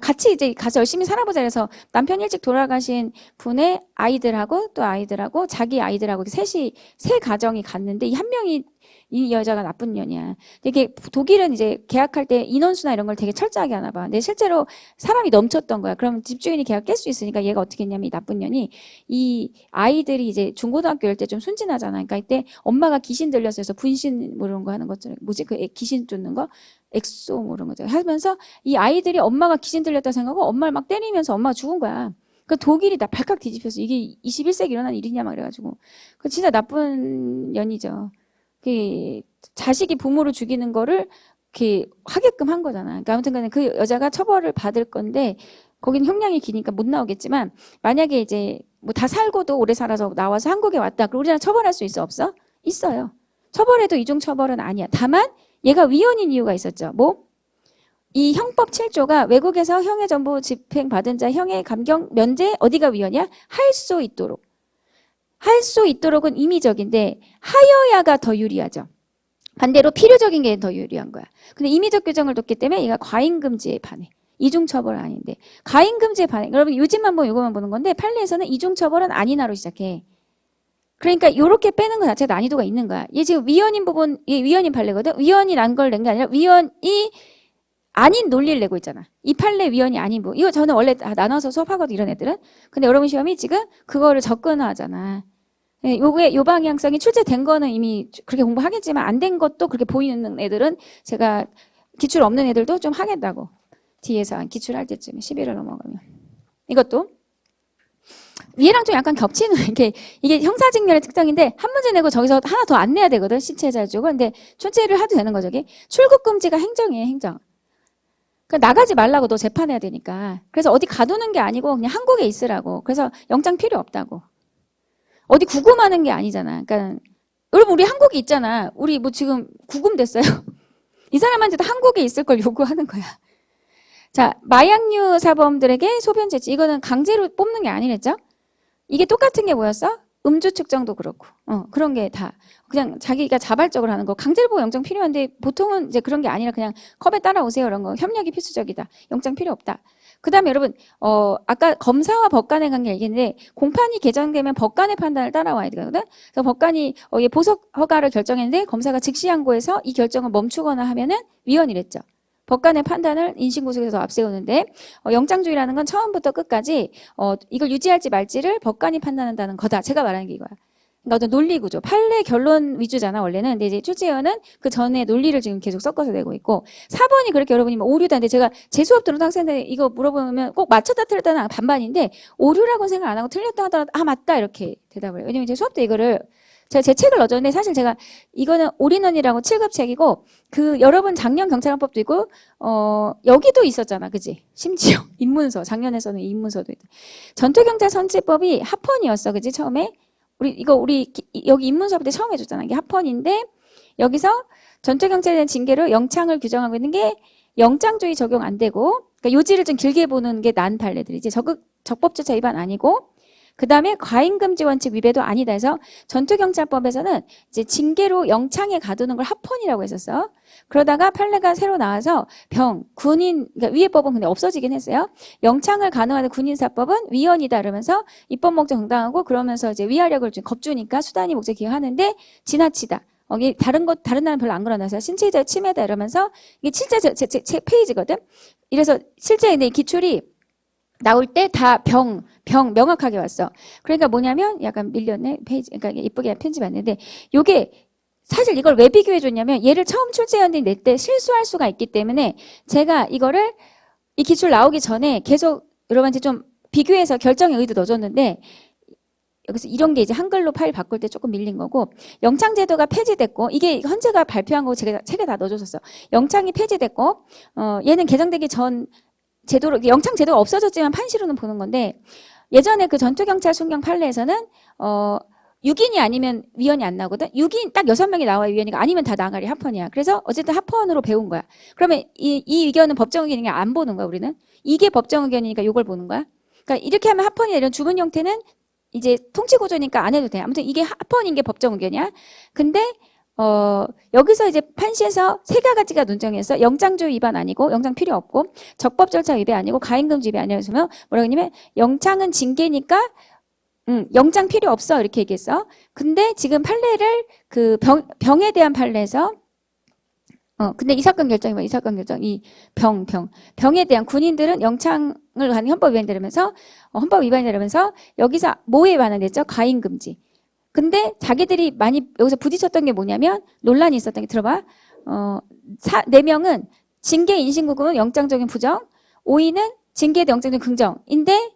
같이 이제 가서 열심히 살아보자 그래서 남편 일찍 돌아가신 분의 아이들하고 또 아이들하고 자기 아이들하고 세 가정이 갔는데 이 한 명이 이 여자가 나쁜 년이야. 이게 독일은 이제 계약할 때 인원수나 이런 걸 되게 철저하게 하나 봐. 근데 실제로 사람이 넘쳤던 거야. 그럼 집주인이 계약 깰 수 있으니까 얘가 어떻게 했냐면 이 나쁜 년이 이 아이들이 이제 중고등학교 일 때 좀 순진하잖아. 그러니까 이때 엄마가 귀신 들렸어 해서 분신 뭐 이런 거 하는 것들 뭐지 그 귀신 쫓는 거 엑소 뭐 이런 거죠. 하면서 이 아이들이 엄마가 귀신 들렸다 생각하고 엄마를 막 때리면서 엄마가 죽은 거야. 그 독일이 다 발칵 뒤집혔어. 이게 21세기 일어난 일이냐 막 그래가지고 그 진짜 나쁜 년이죠. 그 자식이 부모를 죽이는 거를 이렇게 하게끔 한 거잖아. 그러니까 아무튼 간에 그 여자가 처벌을 받을 건데 거기는 형량이 기니까 못 나오겠지만 만약에 이제 뭐 다 살고도 오래 살아서 나와서 한국에 왔다. 그럼 우리나라 처벌할 수 있어? 없어? 있어요. 처벌해도 이중 처벌은 아니야. 다만 얘가 위헌인 이유가 있었죠. 뭐? 이 형법 7조가 외국에서 형의 전부 집행받은 자 형의 감경 면제 어디가 위헌이야? 할 수 있도록. 할 수 있도록은 임의적인데 하여야가 더 유리하죠. 반대로 필요적인 게 더 유리한 거야. 근데 임의적 규정을 뒀기 때문에 얘가 과잉금지에 반해. 이중처벌은 아닌데. 과잉금지에 반해. 여러분 요즘만 보면 이거만 보는 건데 판례에서는 이중처벌은 아니나로 시작해. 그러니까 이렇게 빼는 것 자체가 난이도가 있는 거야. 얘 지금 위헌인 부분, 얘 위헌인 판례거든. 위헌이 난 걸 낸 게 아니라 위헌이 아닌 논리를 내고 있잖아. 이 판례 위헌이 아닌 부분. 이거 저는 원래 나눠서 수업하거든 이런 애들은. 근데 여러분 시험이 지금 그거를 접근화하잖아. 요 방향성이 출제된 거는 이미 그렇게 공부하겠지만 안 된 것도 그렇게 보이는 애들은 제가 기출 없는 애들도 좀 하겠다고. 뒤에서 기출할 때쯤에 11월 넘어가면. 이것도 얘랑 좀 약간 겹치는 이게 형사직렬의 특성인데 한 문제 내고 저기서 하나 더 안 내야 되거든. 신체자 주고. 근데 출제를 해도 되는 거죠. 이게 출국금지가 행정이에요. 행정. 그러니까 나가지 말라고 너 재판해야 되니까. 그래서 어디 가두는 게 아니고 그냥 한국에 있으라고. 그래서 영장 필요 없다고. 어디 구금하는 게 아니잖아. 그러니까 여러분 우리 한국에 있잖아. 우리 뭐 지금 구금됐어요. 이 사람한테도 한국에 있을 걸 요구하는 거야. 자, 마약류 사범들에게 소변 제치. 이거는 강제로 뽑는 게 아니랬죠? 이게 똑같은 게 뭐였어? 음주 측정도 그렇고. 그런 게 다 그냥 자기가 자발적으로 하는 거. 강제로 보고 영장 필요한데 보통은 이제 그런 게 아니라 그냥 컵에 따라오세요. 이런 거. 협력이 필수적이다. 영장 필요 없다. 그 다음에 여러분, 아까 검사와 법관의 관계 얘기했는데, 공판이 개정되면 법관의 판단을 따라와야 되거든? 그래서 법관이, 얘 보석 허가를 결정했는데, 검사가 즉시 항고해서 이 결정을 멈추거나 하면은 위헌이랬죠. 법관의 판단을 인신구속에서 앞세우는데, 영장주의라는 건 처음부터 끝까지, 이걸 유지할지 말지를 법관이 판단한다는 거다. 제가 말하는 게 이거야. 그러니까 어떤 논리 구조, 판례 결론 위주잖아 원래는. 근데 이제 출제위원은 그 전에 논리를 지금 계속 섞어서 내고 있고 4번이 그렇게 여러분이 뭐 오류다. 근데 제가 제 수업 들은 학생들 이거 물어보면 꼭 맞췄다 틀렸다는 반반인데 오류라고 생각 안 하고 틀렸다 하더라도 아 맞다 이렇게 대답을 해요. 왜냐면 제 수업 때 이거를 제가 제 책을 넣어줬는데 사실 제가 이거는 올인원이라고 7급 책이고 그 여러분 작년 경찰헌법도 있고 여기도 있었잖아, 그지? 심지어 입문서 작년에서는 입문서도 있다. 전투경찰선지법이 합헌이었어, 그지? 처음에. 우리 여기 입문서부터 처음 해줬잖아. 이게 합헌인데 여기서 전투경찰에 대한 징계로 영창을 규정하고 있는 게 영장주의 적용 안 되고 그러니까 요지를 좀 길게 보는 게 난 판례들이지. 적법조차 위반 아니고 그 다음에 과잉금지 원칙 위배도 아니다 해서 전투경찰법에서는 이제 징계로 영창에 가두는 걸 합헌이라고 했었어. 그러다가 판례가 새로 나와서 군인, 그러니까 위에 법은 근데 없어지긴 했어요. 영창을 가능하는 군인사법은 위헌이다 이러면서 입법 목적 정당하고 그러면서 이제 위하력을 좀 겁주니까 수단이 목적 기여하는데 지나치다. 이게 다른 나라는 별로 안 그러나서 신체적 침해다 이러면서 이게 진짜 제 페이지거든. 이래서 실제 근데 이 기출이 나올 때 다 병 명확하게 왔어. 그러니까 뭐냐면 약간 밀렸네 페이지. 그러니까 이쁘게 편집했는데 요게 사실 이걸 왜 비교해 줬냐면 얘를 처음 출제위원들이 낼 때 실수할 수가 있기 때문에 제가 이거를 이 기출 나오기 전에 계속 여러분한테 좀 비교해서 결정의 의도 넣어줬는데 여기서 이런 게 이제 한글로 파일 바꿀 때 조금 밀린 거고 영창제도가 폐지됐고 이게 헌재가 발표한 거 제가 책에 다 넣어줬었어. 영창이 폐지됐고 얘는 개정되기 전 제도로 영창제도가 없어졌지만 판시로는 보는 건데 예전에 그 전투경찰 순경 판례에서는 6인이 아니면 위원이 안 나거든. 6인 딱 6명이 나와야 위원이가 아니면 다 나가리 합헌이야. 그래서 어쨌든 합헌으로 배운 거야. 그러면 이 의견은 법정 의견이니까 안 보는 거야 우리는. 이게 법정 의견이니까 이걸 보는 거야. 그러니까 이렇게 하면 합헌이야. 이런 주문 형태는 이제 통치 구조니까 안 해도 돼. 아무튼 이게 합헌인 게 법정 의견이야. 근데 여기서 이제 판시에서 세 가지가 논점이었어. 영장조 위반 아니고 영장 필요 없고 적법 절차 위배 아니고 가인금지 위배 아니었으면 뭐라고 했냐면 영장은 징계니까 영장 필요 없어 이렇게 얘기했어. 근데 지금 판례를 그 병에 대한 판례에서 근데 이 사건 결정이 뭐야? 이 사건 결정 이 병에 대한 군인들은 영창을 하는 헌법 위반이라면서 헌법 위반이라면서 여기서 뭐에 반환됐죠? 가인금지. 근데 자기들이 많이 여기서 부딪혔던 게 뭐냐면 논란이 있었던 게 들어봐. 4명은 징계 인신구금은 영장적인 부정, 5위는 징계에 대한 영장적인 긍정인데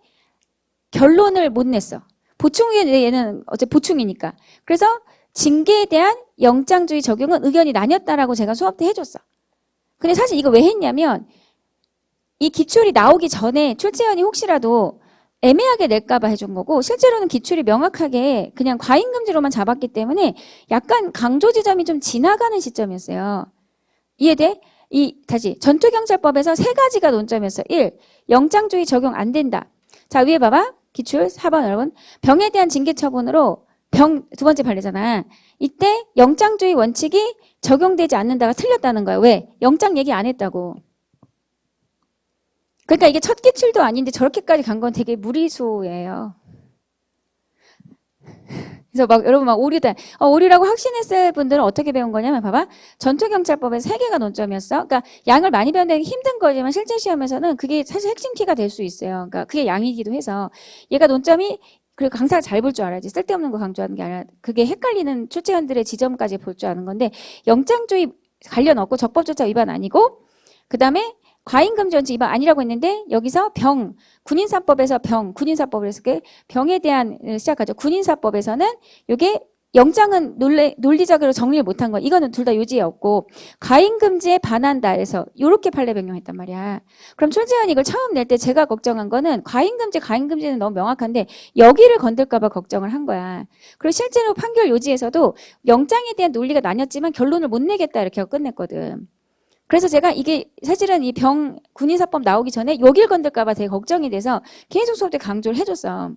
결론을 못 냈어. 보충이 얘는 어째 보충이니까. 그래서 징계에 대한 영장주의 적용은 의견이 나뉘었다라고 제가 수업 때 해줬어. 근데 사실 이거 왜 했냐면 이 기출이 나오기 전에 출제원이 혹시라도 애매하게 낼까봐 해준 거고 실제로는 기출이 명확하게 그냥 과잉금지로만 잡았기 때문에 약간 강조 지점이 좀 지나가는 시점이었어요. 이해돼? 다시 전투경찰법에서 세 가지가 논점이었어. 1. 영장주의 적용 안 된다. 자 위에 봐봐. 기출 4번 여러분. 병에 대한 징계 처분으로 두 번째 판례잖아. 이때 영장주의 원칙이 적용되지 않는다가 틀렸다는 거야. 왜? 영장 얘기 안 했다고. 그러니까 이게 첫 기출도 아닌데 저렇게까지 간 건 되게 무리수예요. 그래서 막 여러분 막 오류다. 오류라고 확신했을 분들은 어떻게 배운 거냐면 봐봐. 전투경찰법에 3개가 논점이었어. 그러니까 양을 많이 배우는 게 힘든 거지만 실제 시험에서는 그게 사실 핵심 키가 될 수 있어요. 그러니까 그게 양이기도 해서 얘가 논점이 그리고 강사가 잘 볼 줄 알아야지. 쓸데없는 거 강조하는 게 아니라 그게 헷갈리는 출제원들의 지점까지 볼 줄 아는 건데 영장주의 관련 없고 적법조차 위반 아니고 그다음에 과잉금지 원칙 위반 아니라고 했는데 여기서 군인사법에서 군인사법을 했을 때 병에 대한 시작하죠. 군인사법에서는 이게 영장은 논리적으로 정리를 못한 거 이거는 둘 다 요지에 없고 과잉금지에 반한다 해서 이렇게 판례 변경했단 말이야. 그럼 출제원이 이걸 처음 낼 때 제가 걱정한 거는 과잉금지는 너무 명확한데 여기를 건들까 봐 걱정을 한 거야. 그리고 실제로 판결 요지에서도 영장에 대한 논리가 나뉘었지만 결론을 못 내겠다 이렇게 하고 끝냈거든. 그래서 제가 이게 사실은 이 군인사법 나오기 전에 여길 건들까 봐 되게 걱정이 돼서 계속 수업 때 강조를 해줬어.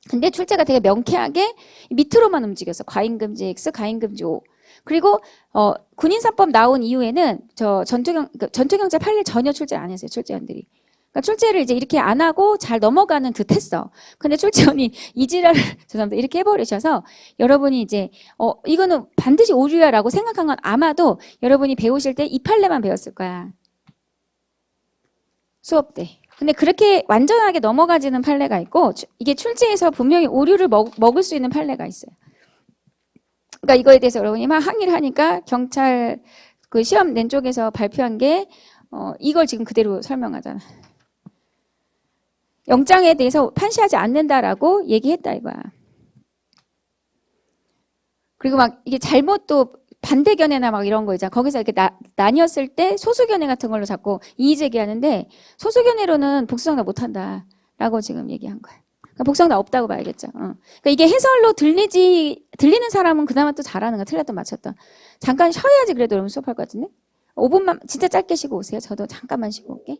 근데 출제가 되게 명쾌하게 밑으로만 움직였어. 과잉금지 X, 과잉금지 O. 그리고 군인사법 나온 이후에는 전투경찰 판례 전혀 출제 안 했어요. 출제원들이. 그러니까 출제를 이제 이렇게 안 하고 잘 넘어가는 듯 했어. 근데 출제원이 이 지랄을 죄송합니다. 이렇게 해버리셔서 여러분이 이제 이거는 반드시 오류야라고 생각한 건 아마도 여러분이 배우실 때 이 판례만 배웠을 거야. 수업 때. 근데 그렇게 완전하게 넘어가지는 판례가 있고 이게 출제에서 분명히 오류를 먹을 수 있는 판례가 있어요. 그러니까 이거에 대해서 여러분이 막 항의를 하니까 경찰 그 시험 낸 쪽에서 발표한 게 이걸 지금 그대로 설명하잖아. 영장에 대해서 판시하지 않는다라고 얘기했다 이거야. 그리고 막 이게 잘못 또 반대견해나 막 이런 거 있잖아. 거기서 이렇게 나뉘었을 때 소수견해 같은 걸로 자꾸 이의제기하는데 소수견해로는 복수정답 못한다라고 지금 얘기한 거야. 그러니까 복수정답 없다고 봐야겠죠. 그러니까 이게 해설로 들리는 사람은 그나마 또 잘하는 거야. 틀렸던 맞췄던. 잠깐 쉬어야지 그래도 여러분 수업할 것 같은데. 5분만 진짜 짧게 쉬고 오세요. 저도 잠깐만 쉬고 올게.